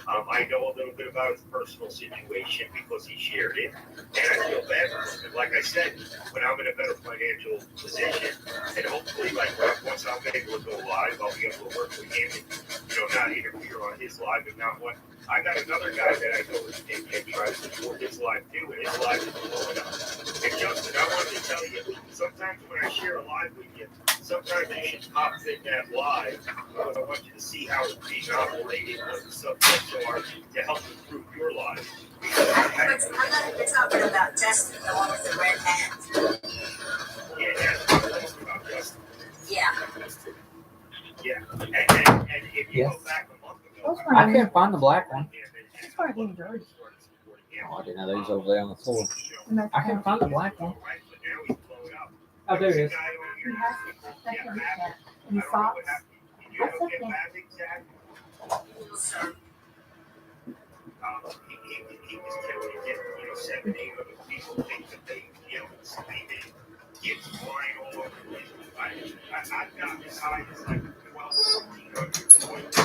I know a little bit about his personal situation because he shared it, and I feel bad for him. Like I said, when I'm in a better financial position, and hopefully, once I'm able to go live, I'll be able to work with him and not interfere on his live and not what. I got another guy that I know and tries to support his live too, and his live is blowing up. And Justin, I wanted to tell you, sometimes when I share a live with you, sometimes you should pop in that live because I want you to see how it's being operated, what the subjects are to help improve your life. I know you're talking about Justin, the one with the red hat. Yeah, that's what I'm talking about, Justin. Yeah. Yeah, and if you go back a month ago, I can't find the black one. It's part of the majority. Oh, I didn't know these over there on the floor. I can't find the black one. Oh, there it is. He has second that. And the socks. That's okay. No, sir. He was telling me that 7, 8 other people think that they screaming, kids flying all over the place. I've gotten as high as like 1,200 points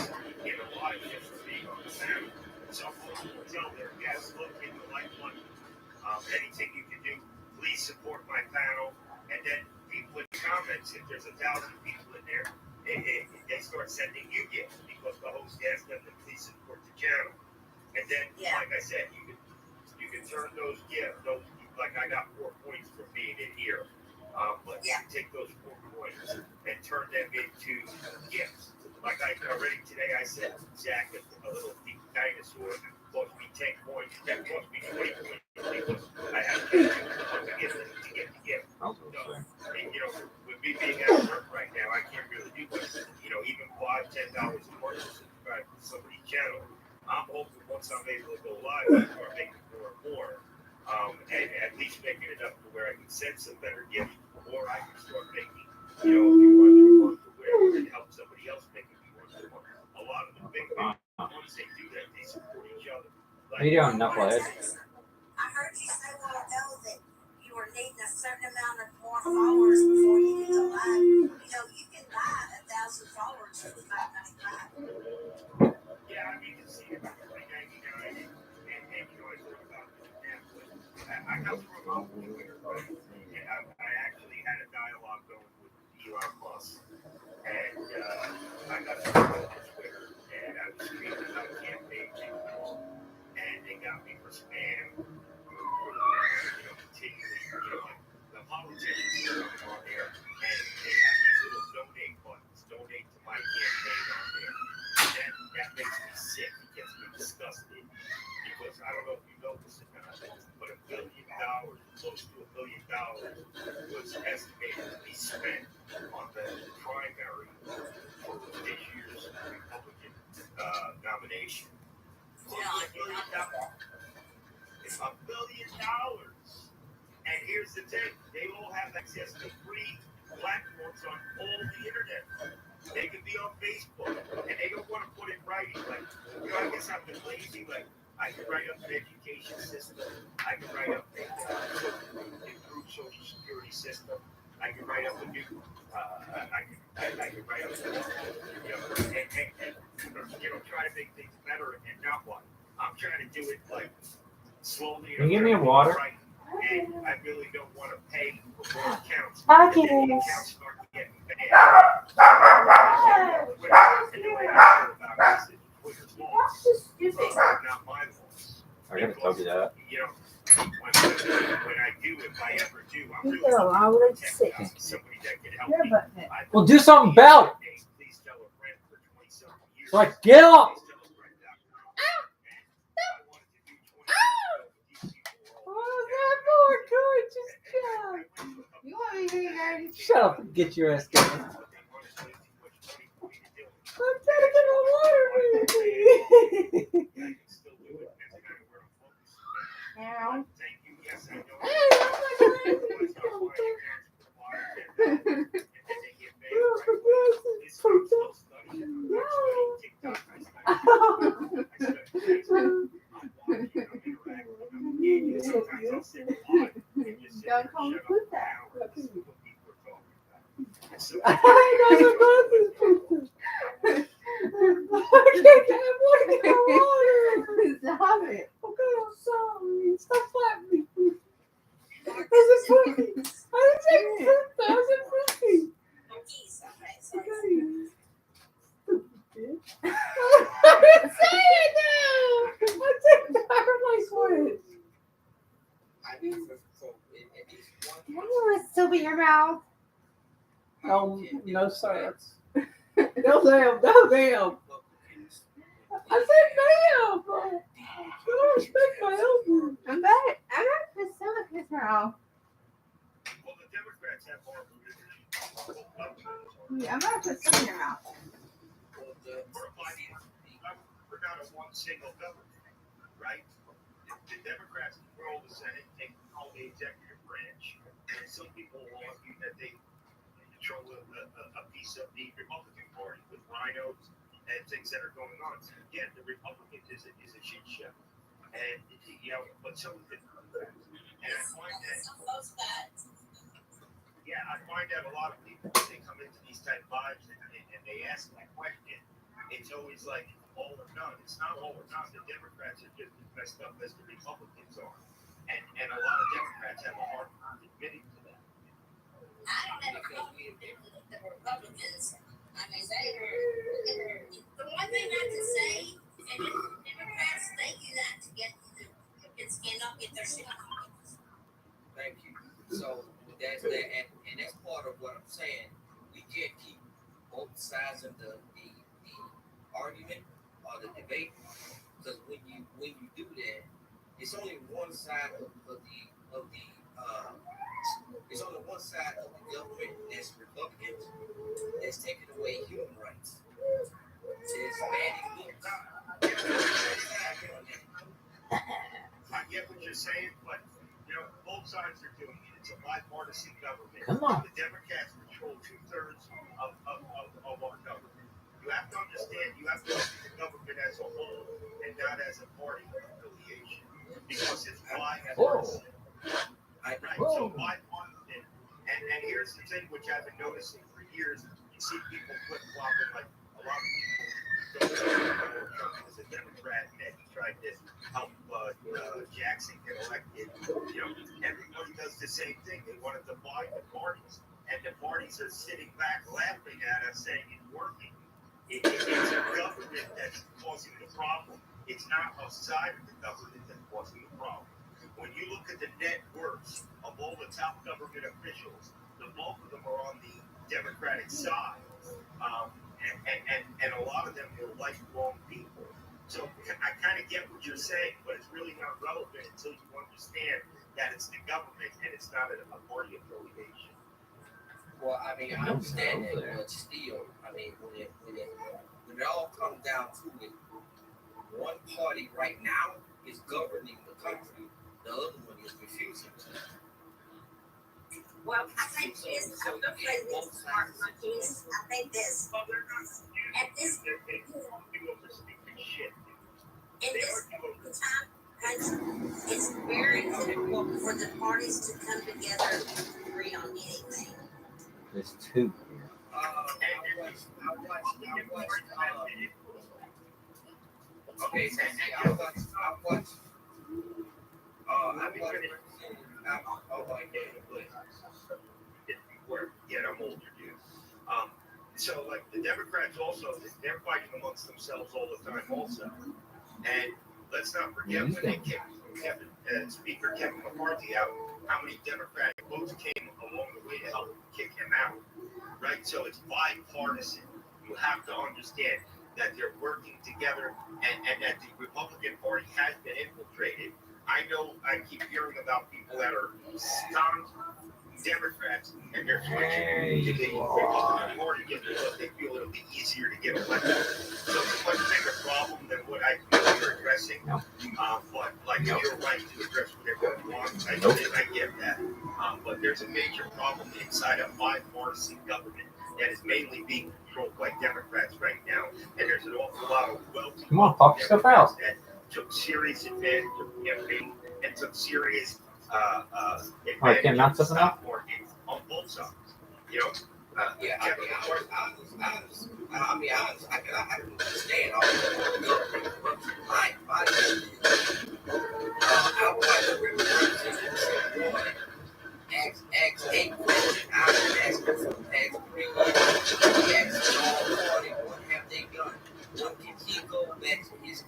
in a live just for being on the panel. Some folks will tell their guests, look, hit the like button. Anything you can do, please support my panel. And then people in the comments, if there's 1,000 people in there, they start sending you gifts because the host asked them to please support the channel. And then, like I said, you can turn those gifts. Like I got 4 points for being in here, but you can take those 4 points and turn them into gifts. Like already today, I said Zach a little deep dinosaur cost me 10 coins. That cost me 20 coins because I had to get the gift. So, with me being at work right now, I can't really do much. Even $5-10 a month to subscribe to somebody's channel. I'm hoping once I'm able to go live, I start making more and more, and at least making enough to where I can send some better gifts, or I can start making, a few hundred a month to where I can help somebody else make a few hundred a month. A lot of the big once they do that, they support each other. What are you doing, knucklehead? I heard you say a while ago that you were needing a certain amount of more followers before you could go live. You can buy 1,000 followers for $5.95. Yeah, I mean, it's $3.99, and I thought about doing that, but I got thrown off the Twitter, right? And I actually had a dialogue going with Elon Musk, and I got thrown off the Twitter, and I was tweeting about campaign finance, and they got me for spam, continually, like the politicians are coming on there, and they have these little donate buttons, donate to my campaign on there. That makes me sick. It gets me disgusted because I don't know if you know this or not, but $1 billion, close to $1 billion was estimated to be spent on the primary for this year's Republican nomination. It's $1 billion. And here's the thing: they all have access to free platforms on all the internet. They can be on Facebook, and they don't want to put it in writing. Like, I guess I've been lazy. Like, I can write up an education system. I can write up a improved social security system. I can write up a new. I can write up, and try to make things better. And not what I'm trying to do it like slowly. Can you give me a water? Right. And I really don't want to pay for more accounts. I And then can. the accounts start getting bad. And the way I feel about this is Twitter's laws. That's just stupid. Not my laws. I gotta tell you that. You know, when I do, if I ever do, I'm You really go, I would protect sit. somebody that can help Your me. butt fit. Well, do something about it. Please tell a friend for 20-something years. So like, get up. Please tell a friend that I wanted to do 20 years ago. Oh, that boy, courage is down. You want me to hear you? Shut up and get your ass down. I'm But they wanted way too much money for me to do it. trying to get my water, baby. I can still do it. That's kind of where I'm focused. Aaron. Thank you. Yes, I know. Hey, I'm not gonna It's not why your parents provide and then they get mad. It's from still studying. I'm studying TikTok. I study Facebook. I'm watching. I'm interacting. I'm engaging. Sometimes I'll sit live and just sit there Don't call and me shut put up that. for hours. This is what people are talking about. And so I know about this picture. I can't get water. Get my water. Stop it. Okay, I'm sorry. Stop slapping me. I was fruity. I didn't take fruit. I was in fruity. Cookies. Okay, Okay. sorry. I didn't say it now. I take back my switch. I need so at least one. You want to still be your mouth? No, no sense. No ma'am. No ma'am. I said ma'am. I don't respect my elder. I'm back. I'm not going to stomach his mouth. well, the Democrats have more religion. I'm not going to stomach your mouth. We're not a one single government, right? The Democrats control the Senate, they control the executive branch, and some people will argue that they control a piece of the Republican Party with rhinos and things that are going on. So again, the Republicans is a shit show, and but so is the Democrats. And I find that. So close that. Yeah, I find that a lot of people, when they come into these type lives and they ask that question, it's always like all or none. It's not all or none. The Democrats are just as messed up as the Republicans are. And a lot of Democrats have a hard time admitting to that. I don't have a problem with the Republicans. I mean, the one thing I can say, and the Democrats, they do that to get cannot get their shit off. Thank you. So that's that, and that's part of what I'm saying. We can't keep both sides of the argument or the debate, because when you do that, it's only one side of the it's only one side of the government that's Republicans that's taking away human rights. It's banning I get what you're saying, but both sides are doing it. It's a bipartisan government. Come on. The Democrats control 2/3 of our government. You have to understand, you have to look at the government as a whole and not as a party affiliation, because it's bipartisan. Right? So bipartisan. And here's the thing, which I've been noticing for years. You see people flip-flopping, like a lot of people don't know Trump was a Democrat and he tried to help Jackson get elected. Everybody does the same thing. They want to divide the parties, and the parties are sitting back laughing at us, saying it's working. It's a government that's causing the problem. It's not a side of the government that's causing the problem. When you look at the net worths of all the top government officials, the bulk of them are on the Democratic side, and a lot of them are lifelong people. So I kind of get what you're saying, but it's really not relevant until you understand that it's the government and it's not a party affiliation. Well, I mean, I understand that, but still, I mean, when it all comes down to it, one party right now is governing the country. The other one is refusing to. Well, I think this, I'm going to say this, Marquise. I think this, at this, in this time, it's very difficult for the parties to come together and agree on anything. There's two. Okay, so I watched. Yeah, I'm older, dude. So like the Democrats also, they're fighting amongst themselves all the time, also. And let's not forget when they kicked Speaker Kevin McCarthy out, how many Democratic votes came along the way to help kick him out, right? So it's bipartisan. You have to understand that they're working together and that the Republican Party has been infiltrated. I know I keep hearing about people that are staunch Democrats and they're switching to the Republican Party just because they feel it'll be easier to get elected. So it's a much bigger problem than what I think you're addressing. But like you're right to address whatever you want. I get that. But there's a major problem inside a bipartisan government that is mainly being controlled by Democrats right now. And there's an awful lot of wealthy Democrats that took serious advantage of campaigning and took serious advantage of the stock market on both sides. You know? Yeah, I can understand all the corruption. I watched the representatives ask 8 questions. I was asking for the past 3 years. He asked all party, what have they done? What can he go back to his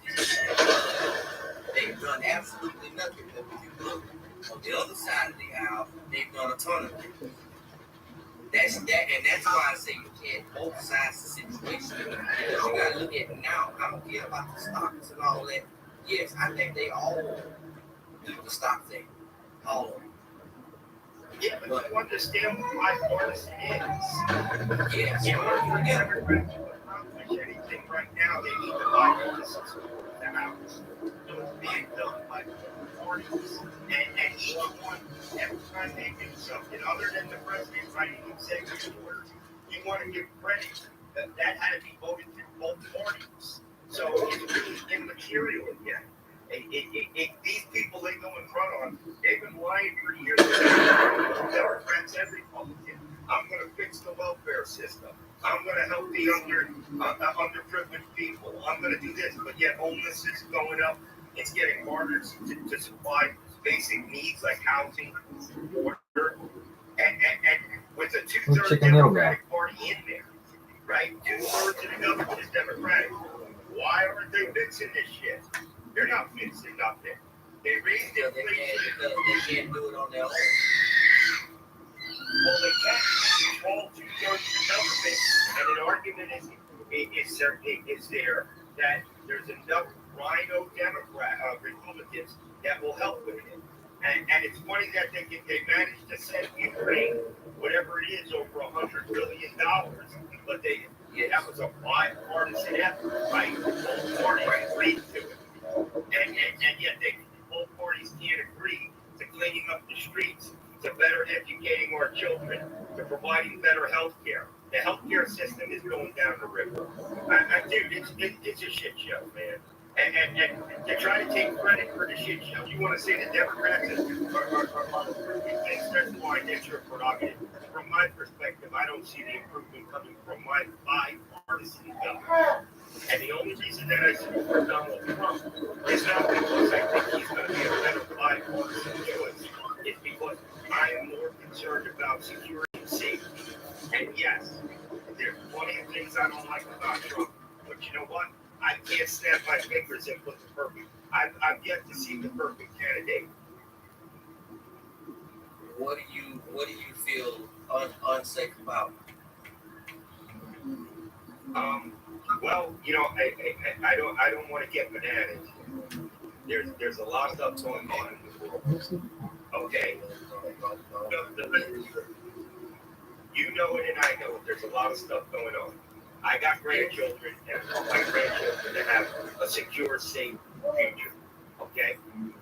They've done absolutely nothing. But if you look on the other side of the aisle, they've done a ton of things. That's why I say you can't both sides the situation. Because you gotta look at it now. I don't care about the stocks and all that. Yes, I think they all do the stock thing. All of them. Yeah, but you understand what bipartisan is. Yes. In order for Democrats to accomplish anything right now, they need the bipartisan support of the House. So it's being done by both parties. And each one, every time they do something, other than the president writing executive orders, you want to give credit that had to be voted through both parties. So it's really immaterial again. These people they go in front on, they've been lying for years. Democrats and Republicans. I'm going to fix the welfare system. I'm going to help the underprivileged people. I'm going to do this, but yet homeless is going up. It's getting harder to supply basic needs like housing, water, and with a 2/3 Democratic Party in there, right? 2/3 of the government is Democratic. Why aren't they fixing this shit? They're not fixing nothing. They raised their inflation. They can't do it on their own. Well, they can't control 2/3 of the government. And an argument is there that there's enough rhino Republicans that will help with it. And it's funny that they managed to send Ukraine whatever it is over $100 billion, but that was a bipartisan effort, right? Both parties agreed to it, and yet both parties can't agree to cleaning up the streets, to better educating our children, to providing better health care. The health care system is going down the river. Dude, it's a shit show, man. And to try to take credit for the shit show, you want to say the Democrats are improving things, that's fine, that's your prerogative. From my perspective, I don't see the improvement coming from my bipartisan government. And the only reason that I support Donald Trump is not because I think he's going to be a better bipartisan choice. It's because I am more concerned about security and safety. And yes, there's plenty of things I don't like about Trump. But you know what? I can't snap my fingers and put the perfect. I've yet to see the perfect candidate. What do you feel unsafe about? Well, you know, I don't want to get bananas. There's a lot of stuff going on in the world. Okay, You know it and I know it. There's a lot of stuff going on. I got grandchildren and I want my grandchildren to have a secure, safe future. Okay?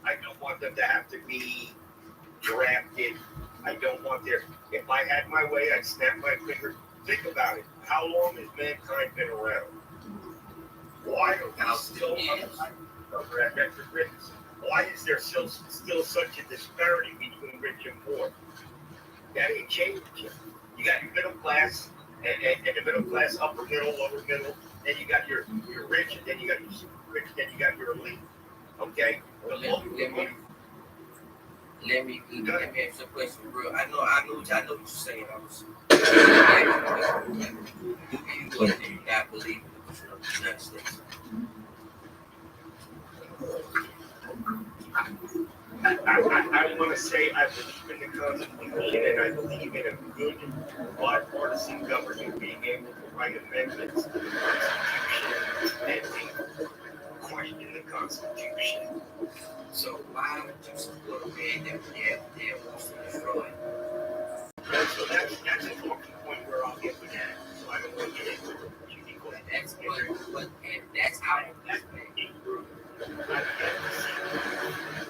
I don't want them to have to be drafted. I don't want their. If I had my way, I'd snap my finger. Think about it. How long has mankind been around? Why are we still why is there still such a disparity between rich and poor? That ain't changed. You got your middle class and the middle class, upper middle, lower middle. Then you got your rich, and then you got your super rich, then you got your elite. Okay? Let me answer the question, bro. I know what you're saying. I was. Do you not believe in the United States? I want to say I believe in the Constitution and I believe in a good bipartisan government being able to write amendments to the Constitution and question the Constitution. So why would you support a man that wants to destroy it? So that's a talking point where I'll get with that. So I don't want to get into it. That's how that's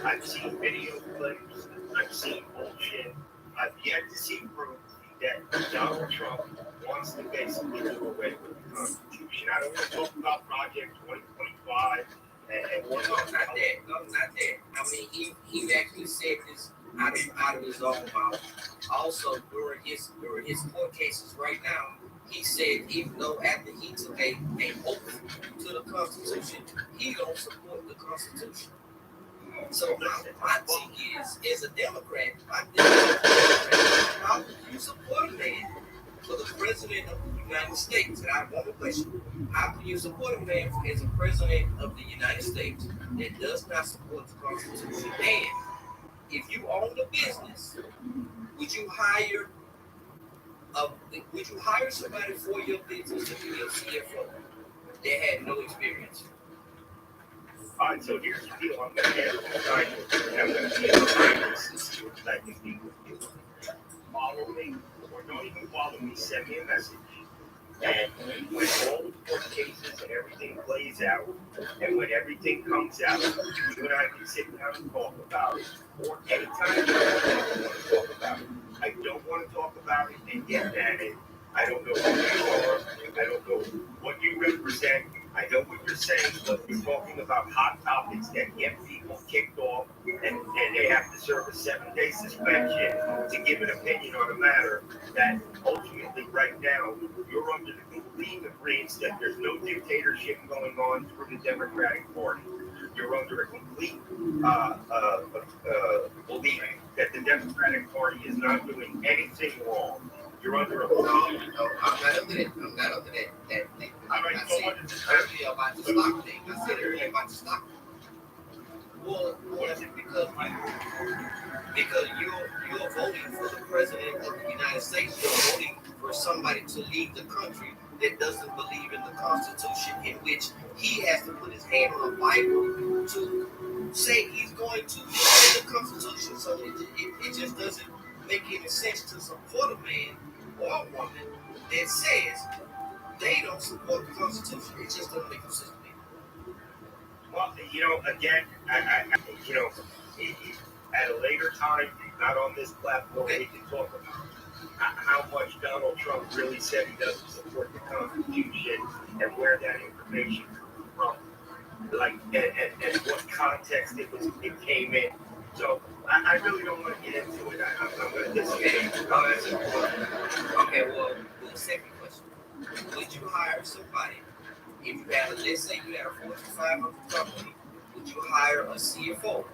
I've seen video clips. I've seen bullshit. I've yet to see proof that Donald Trump wants to basically do away with the Constitution. I don't want to talk about Project 2025 and what not that. I mean, he actually said this out of his own mouth. Also, during his court cases right now, he said even though after he took a oath to the Constitution, he don't support the Constitution. So my thing is, as a Democrat, how would you support a man for the president of the United States? And I have one more question. How can you support a man as a president of the United States that does not support the Constitution? And if you own a business, would you hire somebody for your business to be your CFO that had no experience? All right, so here's the deal. I'm going to get and I'm going to be behind this and see what I can do. Follow me, or don't even follow me, send me a message. And when all the court cases and everything plays out, and when everything comes out, you and I can sit down and talk about it. Or anytime you want to talk about it. I don't want to talk about it and get at it. I don't know who you are. I don't know what you represent. I know what you're saying, but we're talking about hot topics that get people kicked off, and they have to serve a 7-day suspension to give an opinion on a matter that ultimately, right now, you're under the complete agreement that there's no dictatorship going on through the Democratic Party. You're under a complete belief that the Democratic Party is not doing anything wrong. You're under a No, I'm not under that. I'm not under that thing. I said earlier about the stock thing. I said earlier about the stock thing. Well, is it because you're voting for the president of the United States? You're voting for somebody to lead the country that doesn't believe in the Constitution, in which he has to put his hand on the Bible to say he's going to defend the Constitution. So it just doesn't make any sense to support a man or a woman that says they don't support the Constitution. It just doesn't make sense to me. Well, again, I at a later time, not on this platform, we can talk about how much Donald Trump really said he doesn't support the Constitution and where that information comes from, and what context it came in. So I really don't want to get into it. I'm going to disagree. Okay, well, the second question. Would you hire somebody, if you had, let's say you had a Fortune 500 company, would you hire a CFO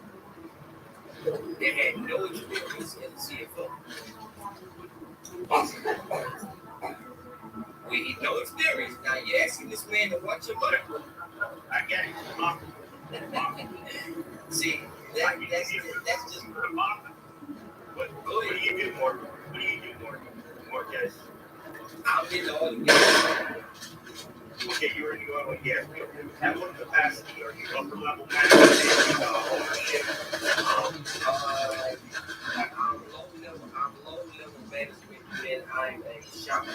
that had no experience as a CFO? With no experience. Now you're asking this man to watch your money. I get it. See, that's just What do you do more? What do you do more, guys? I'm in the oil and gas. Okay, you're in the oil and gas. At what capacity are you? Upper level management, ownership? I'm low find a shop.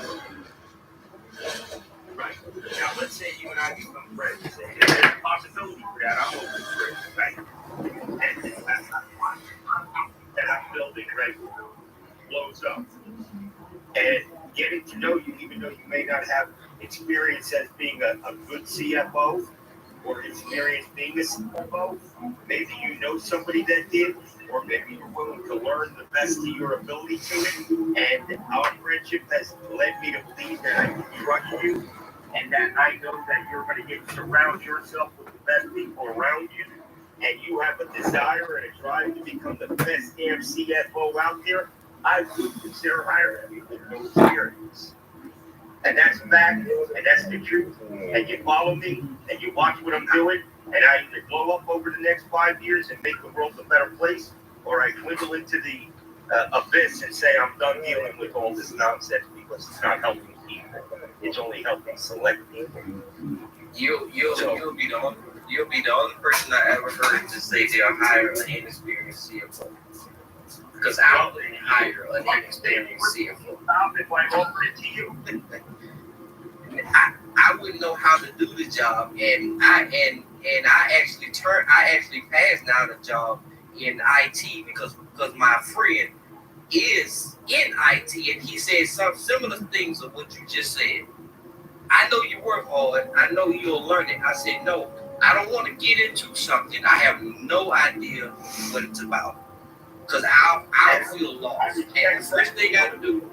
Right. Now, let's say you and I become friends, and there's a possibility for that. I'm open for it, right? And that I'm building right blows up. And getting to know you, even though you may not have experience as being a good CFO or experience being a CFO, maybe you know somebody that did, or maybe you're willing to learn the best of your ability to it. And our friendship has led me to believe that I can trust you, and that I know that you're going to get surround yourself with the best people around you, and you have a desire and a drive to become the best damn CFO out there. I would consider hiring you with no experience. And that's fact, and that's the truth. And you follow me, and you watch what I'm doing, and I either blow up over the next 5 years and make the world a better place, or I dwindle into the abyss and say I'm done dealing with all this nonsense because it's not helping people. It's only helping select people. You'll be the only person I ever heard to say they'll hire an inexperienced CFO. Because I wouldn't hire an inexperienced CFO. If I offer it to you. I wouldn't know how to do the job, and I actually passed now the job in IT because my friend is in IT, and he said some similar things of what you just said. I know you work hard. I know you'll learn it. I said, no, I don't want to get into something. I have no idea what it's about. Because I'll feel lost. And the first thing I do.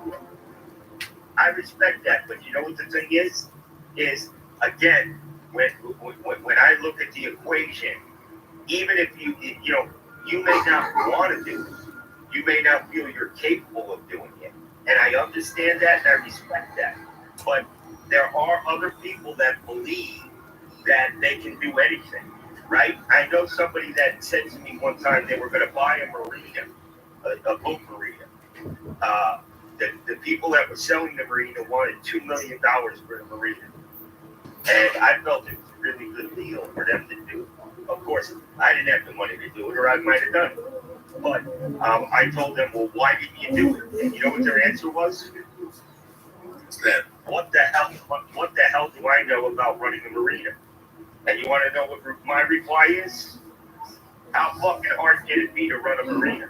I respect that, but you know what the thing is again, when I look at the equation, even if you may not want to do it, you may not feel you're capable of doing it, and I understand that and I respect that. But there are other people that believe that they can do anything, right? I know somebody that said to me one time they were going to buy a marina, a boat marina. The people that were selling the marina wanted $2 million for the marina. And I felt it was a really good deal for them to do. Of course, I didn't have the money to do it, or I might have done it. But I told them, well, why didn't you do it? And you know what their answer was? What the hell do I know about running a marina? And you want to know what my reply is? How fucking hard can it be to run a marina?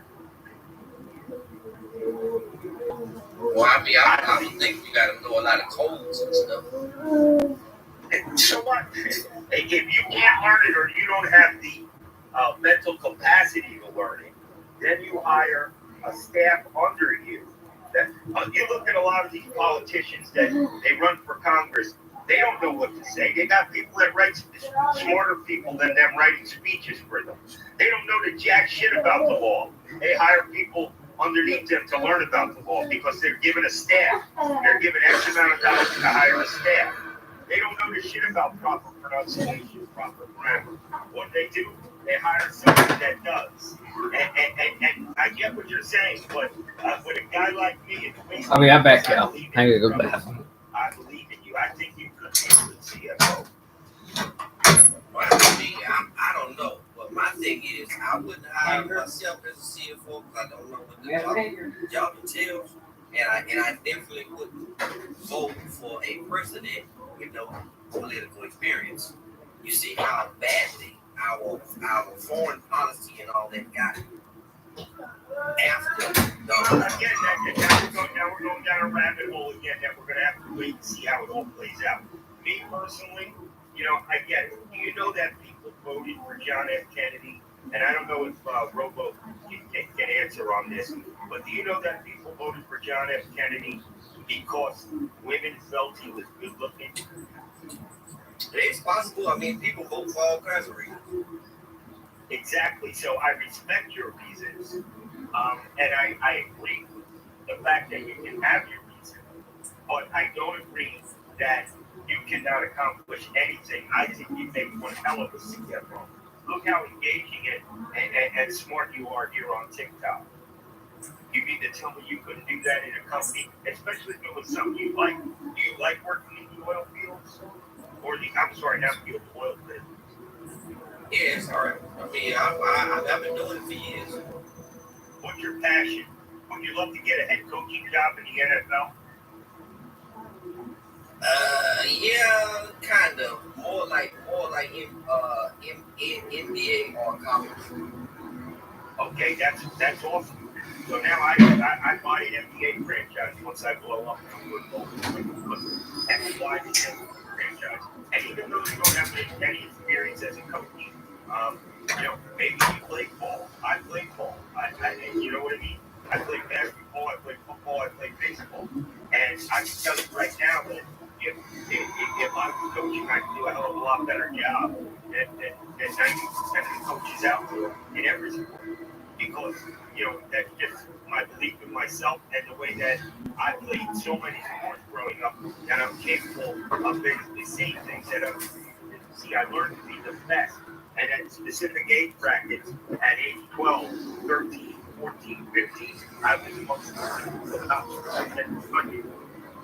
Well, I mean, I don't think you got to know a lot of codes and stuff. So what? If you can't learn it, or you don't have the mental capacity to learn it, then you hire a staff under you. That you look at a lot of these politicians that they run for Congress. They don't know what to say. They got people that write smarter people than them writing speeches for them. They don't know the jack shit about the law. They hire people underneath them to learn about the law because they're given a staff. They're given X amount of dollars to hire a staff. They don't know the shit about proper pronunciation, proper grammar. What they do, they hire somebody that does. And I get what you're saying, but with a guy like me, I'll be right back, y'all. I gotta go back. I believe in you. I think you could be a good CFO. Well, I mean, I don't know. But my thing is, I wouldn't hire myself as a CFO because I don't know what the job entails. And I definitely wouldn't vote for a president with no political experience. You see how badly our foreign policy and all that got after. Now we're going down a rabbit hole again that we're going to have to wait and see how it all plays out. Me personally, I get it. Do you know that people voted for John F. Kennedy? And I don't know if Robo can answer on this, but do you know that people voted for John F. Kennedy because women felt he was good looking? It's possible. I mean, people vote for all kinds of reasons. Exactly. So I respect your reasons, and I agree with the fact that you can have your reason, but I don't agree that you cannot accomplish anything. I think you make one hell of a CFO. Look how engaging and smart you are here on TikTok. You mean to tell me you couldn't do that in a company, especially if it was something you like? Do you like working in the oil fields? Or not field, oil fields? Yeah, it's all right. I mean, I've been doing it for years. What's your passion? Would you love to get a head coaching job in the NFL? Yeah, kind of. More like in NBA or college. Okay, that's awesome. So now I buy an NBA franchise once I blow up in football. That's why the franchise. And even though you don't have any experience as a coach, maybe you play ball. I play ball. You know what I mean? I play basketball. I play football. I play baseball. And I can tell you right now that if I was coaching, I could do a hell of a lot better job than 90% of the coaches out there in every sport because that's just my belief in myself and the way that I played so many sports growing up that I'm capable of basically seeing things that I learned to be the best. And at specific age brackets, at age 12, 13, 14, 15, I was the most successful.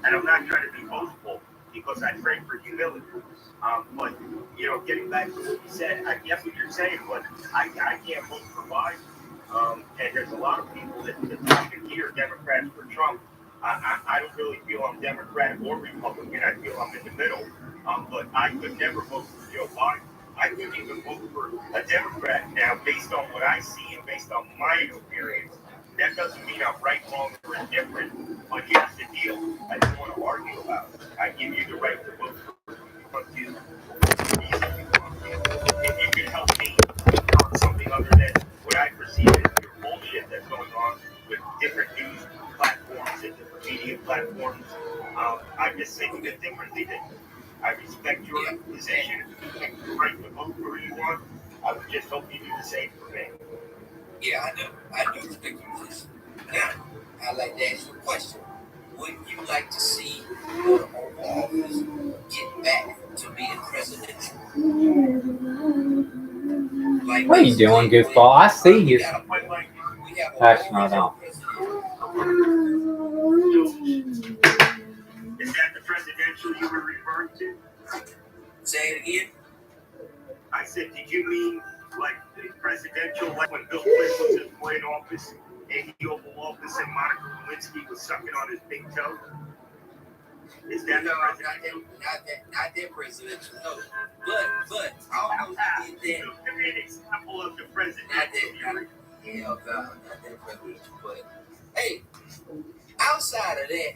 And I'm not trying to be boastful because I pray for humility. But getting back to what you said, I get what you're saying, but I can't vote for Biden. And there's a lot of people that talking here, Democrats for Trump. I don't really feel I'm Democrat or Republican. I feel I'm in the middle. But I could never vote for Joe Biden. I couldn't even vote for a Democrat now based on what I see and based on my experience. That doesn't mean I'm right, wrong, or indifferent. But here's the deal. I don't want to argue about it. I give you the right to vote for you. If you can help me on something other than what I perceive as your bullshit that's going on with different news platforms and different media platforms, I just think of it differently than you. I respect your position. You right to vote for who you want. I would just hope you do the same for me. Yeah, I do. I do respect your position. Now, I'd like to ask you a question. Would you like to see the Oval Office get back to being presidential? Like What are you doing, goofball? I see you. we have a Actually, I don't. Is that the presidential you were referring to? Say it again. I said, did you mean like the presidential, like when Bill Clinton was in office, in the Oval Office, and Monica Lewinsky was sucking on his big toe? Is that No, not that presidential. No, but I don't know if he did that. Give me an example of the presidential. Hell no, not that presidential. But hey, outside of that,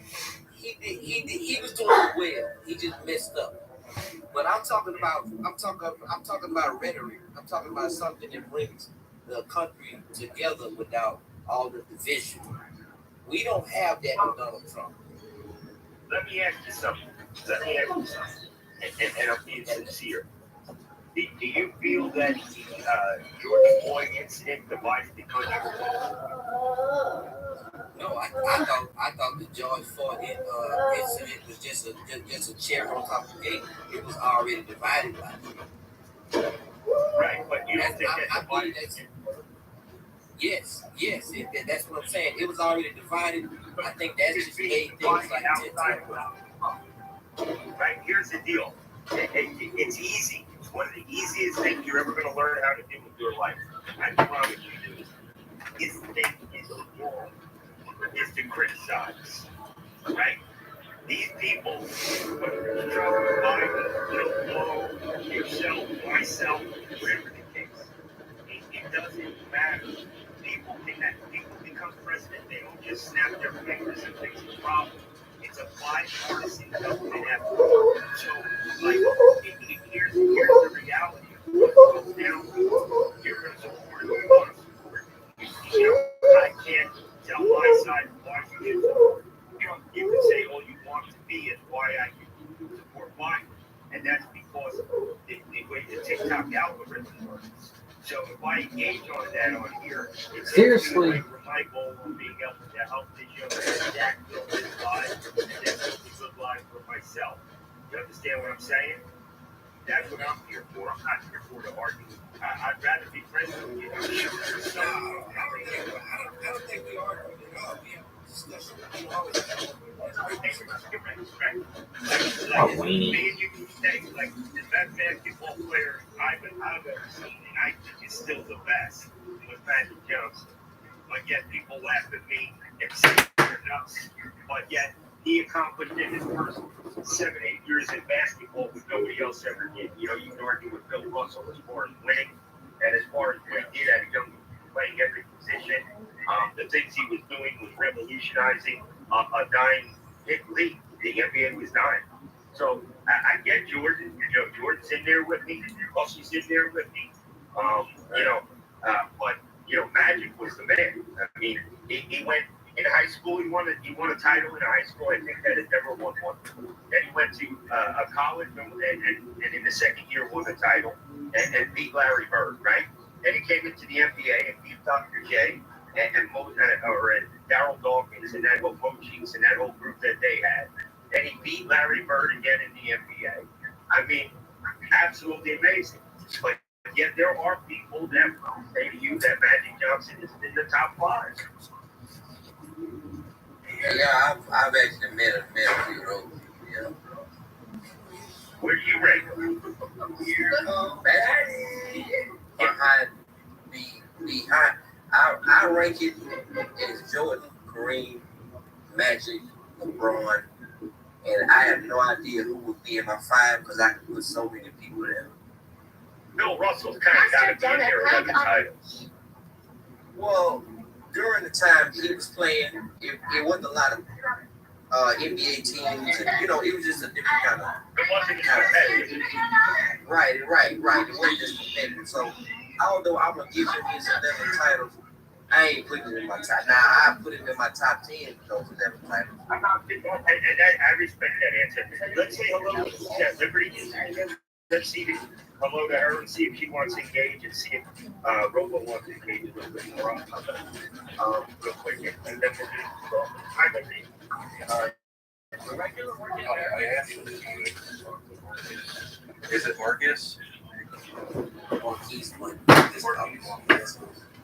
he was doing well. He just messed up. But I'm talking about rhetoric. I'm talking about something that brings the country together without all the division. We don't have that with Donald Trump. Let me ask you something. And I'm being sincere. Do you feel that the George Floyd incident divides the country? No, I thought the George Floyd incident was just a cherry on top of the cake. It was already divided by them. Right, but you don't think that divided? Yes, that's what I'm saying. It was already divided. I think that just made things like outside. Right, here's the deal. It's easy. It's one of the easiest things you're ever going to learn how to do with your life. I promise you this. Is to think is the world is to criticize. Right? These people, whether it's Trump, Biden, Lowe, yourself, myself, whatever the case, it doesn't matter. People become president. They don't just snap their fingers and fix the problem. It's a bipartisan government effort. So, like, here's the reality. Now, you're going to support who you want to support. I can't tell my side why you should support. You can say all you want to be and why I can support Biden. And that's because the way the TikTok algorithm works. So if I engage on that on here, it's seriously for my goal of being able to help this young man Jack build his life and then build a good life for myself. You understand what I'm saying? That's what I'm here for. I'm not here for to argue. I'd rather be friends with you. No, I don't think we are at all. We have a discussion. Oh, weenie. Me and you can say, like, the best basketball player I've ever seen, and I think is still the best, was Magic Johnson. But yet people laugh at me and say they're nuts. But yet he accomplished in his first 7-8 years in basketball what nobody else ever did. You know, you can argue with Bill Russell as far as winning and as far as what he did at a young age, playing every position. The things he was doing was revolutionizing a dying league. The NBA was dying. So I get Jordan. You know, Jordan's in there with me. Russell's in there with me. You know, but you know, Magic was the man. I mean, he went in high school. He won a title in high school. I think that had never won one. Then he went to a college and in the second year won the title and beat Larry Bird. Right. Then he came into the NBA and beat Dr. J and Darryl Dawkins and that whole Mo Cheeks and that whole group that they had. And he beat Larry Bird again in the NBA. I mean, absolutely amazing. But yet there are people that say to you that Magic Johnson is in the top 5. Yeah, I've actually met a few of those. Yeah. Where do you rank them? Behind. I rank it as Jordan, Kareem, Magic, LeBron, and I have no idea who would be in my 5 because I could put so many people there. Bill Russell's kind of got to be in there with the titles. Well, during the time he was playing, it wasn't a lot of NBA teams, and, you know, it was just a different kind of. It wasn't competitive. Right. It wasn't just competitive. So, although I'm gonna give him his 11 titles, I ain't putting him in my top. Now I put him in my top 10 for those 11 titles. And I respect that answer. Let's say hello to Liberty. Let's see hello to her and see if she wants to engage and see if Robo wants to engage a little bit more real quick. And then we'll do hi, Liberty. I actually is it Marcus? Marquise won.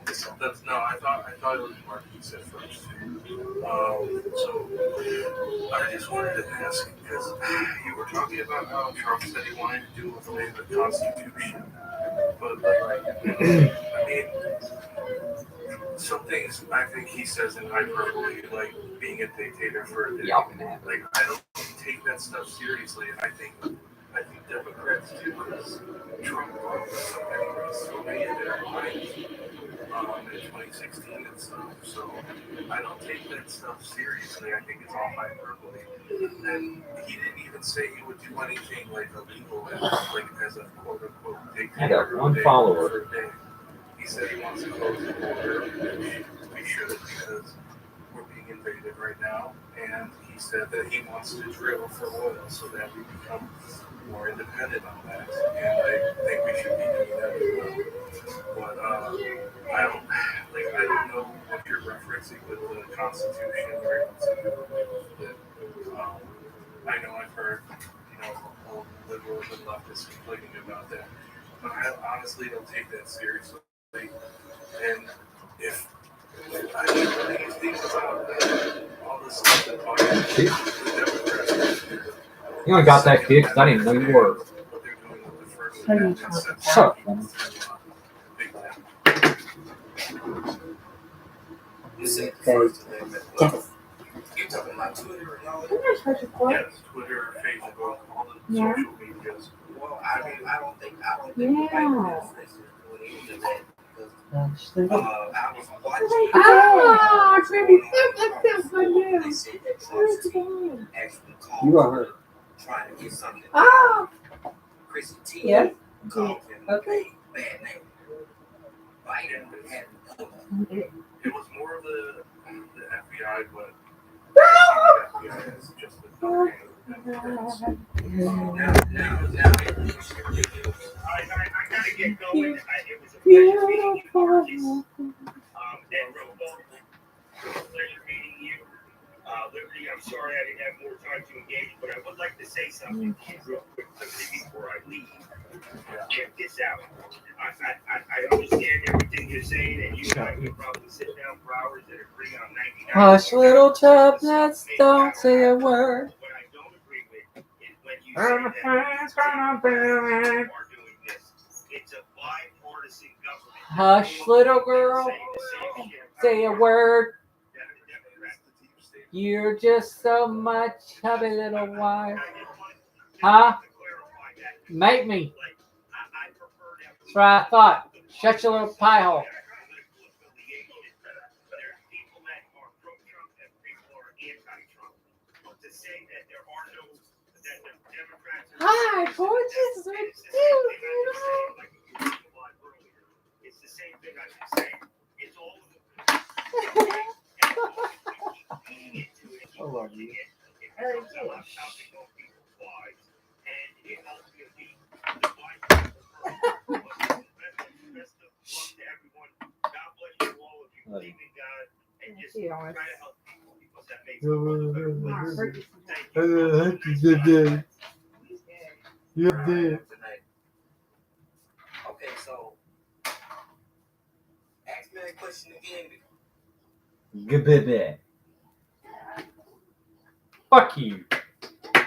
That's no. I thought it was Marquise at first. So I just wanted to ask because you were talking about how Trump said he wanted to do away with the Constitution, but like I mean, some things I think he says in hyperbole, like being a dictator for a day. Like I don't take that stuff seriously. I think Democrats do because Trump wrote so many of their lines in 2016 and stuff. So I don't take that stuff seriously. I think it's all hyperbole. And he didn't even say he would do anything like illegal as a quote unquote dictator. I got one follower. He said he wants to close the border, which we should because we're being invaded right now. And he said that he wants to drill for oil so that we become more independent on that. And I think we should be doing that as well. But I don't know what you're referencing with the Constitution or that. I know I've heard, liberals and leftists complaining about that. But I honestly don't take that seriously. And if I mean, when you think about all this stuff that You only got that kid because I didn't know you were. what they're doing with the First Amendment Shut up, man. You said the First Amendment. Yes. You talking about Twitter and all that? Yes, Twitter, Facebook, all the social medias. Well, I don't think the white administration is doing any of that because I was watching. They said that Trump's team actually called trying to get something. Chrissy T called him a bad name. Biden had It was more of the FBI, but the FBI is just the government. I gotta get going. It was a pleasure meeting you, Marcus. And Robo, pleasure meeting you. Liberty, I'm sorry I didn't have more time to engage, but I would like to say something to you real quick, Liberty, before I leave. Check this out. I understand everything you're saying, and you and I could probably sit down for hours and agree on 99. Hush, little chaplets, don't say a word. What I don't agree with is when you say that are doing this. It's a bipartisan government. Hush, little girl, say a word. You're just so much of a little wife. Huh? Make me. That's what I thought. Shut your little pie hole. Hi, gorgeous. What you do? It's the same thing I should say. It's all I love you. Okay, so ask me that question again. Good baby. Fuck you.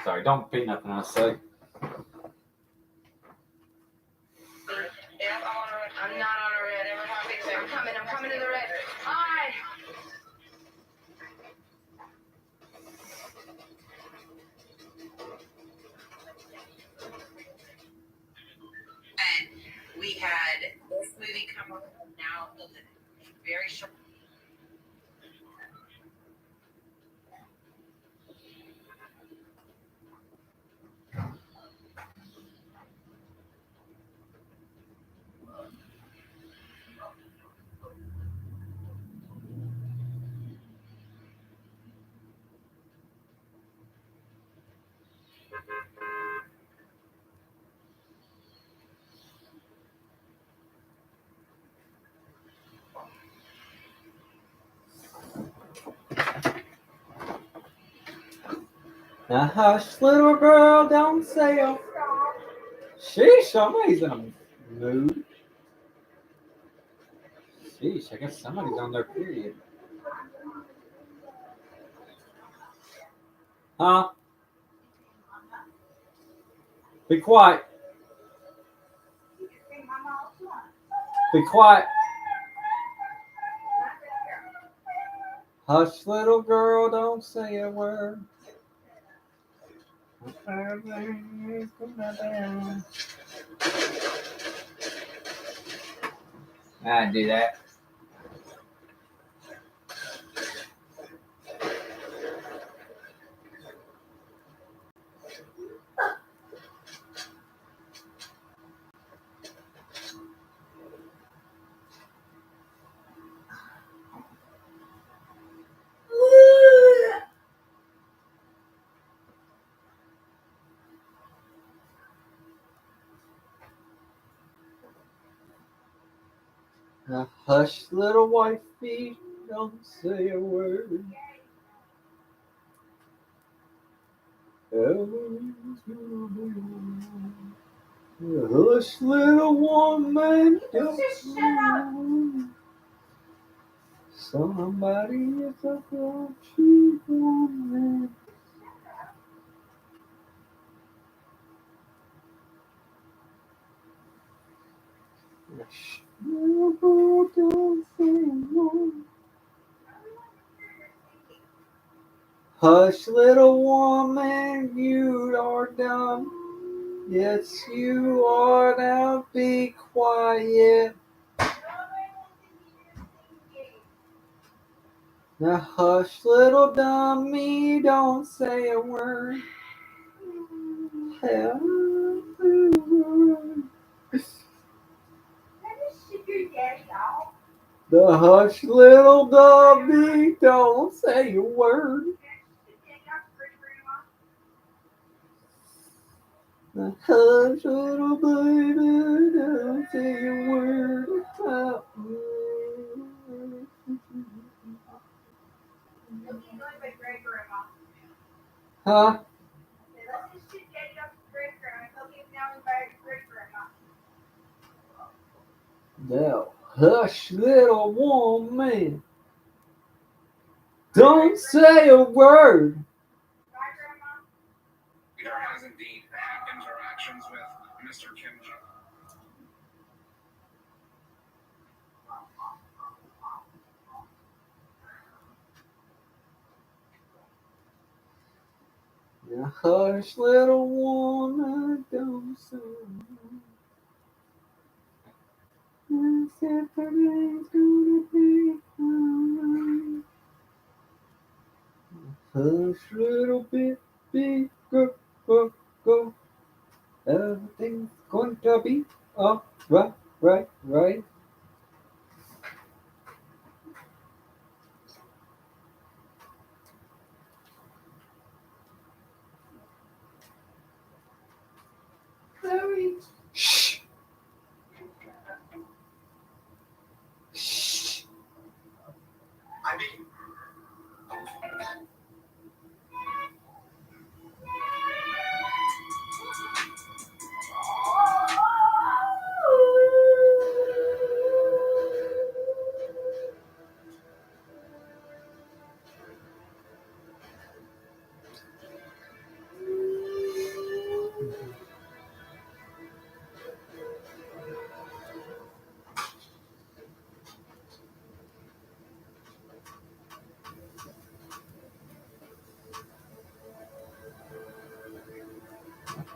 Sorry, don't be nothing I say. Yep, I'm not on a red. Ever happy? I'm coming to the red. Hi. And we had this movie come up now, very short. Now hush, little girl, don't say a... Sheesh, somebody's in a mood. Sheesh, I guess somebody's on their period. Huh? Be quiet. Be quiet. Hush, little girl, don't say a word. I do that. Now hush, little wifey, don't say a word. Hush, little woman, don't say a word. Somebody is a cheap woman. Hush, little girl, don't say a word. Hush, little woman, you are dumb. Yes, you are. Now be quiet. Now hush, little dummy, don't say a word. The hush, little dummy, don't say a word. The hush, little baby, don't say a word. Huh? No. Hush, little woman. Don't say a word. Peter has indeed had interactions with Mr. Kim Jong. Hush, little woman, don't say. I said everything's gonna be alright. Hush, little bit, big, go, go, go. Everything's going to be alright, right. Sorry. Shh. Shh. I mean,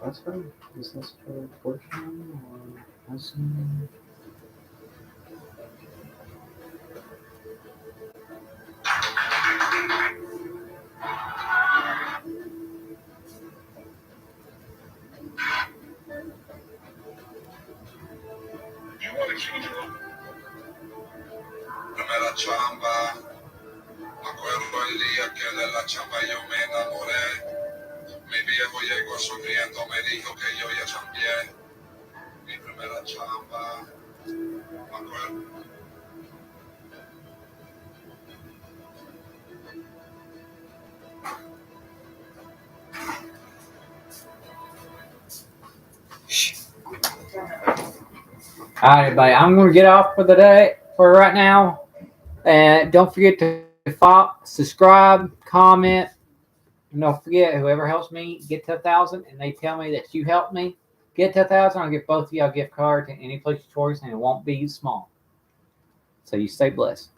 That's right. Is this for portion or husband? you want to change your primera chamba. Me acuerdo el día que de la chamba yo me enamoré. Mi viejo llegó sonriendo, me dijo que yo ya cambié. Mi primera chamba. Me acuerdo. All right, everybody. I'm going to get off for the day for right now. And don't forget to subscribe, comment, and don't forget whoever helps me get to 1,000 and they tell me that you helped me get to 1,000, I'll give both of y'all a gift card to any place of choice, and it won't be small. So you stay blessed.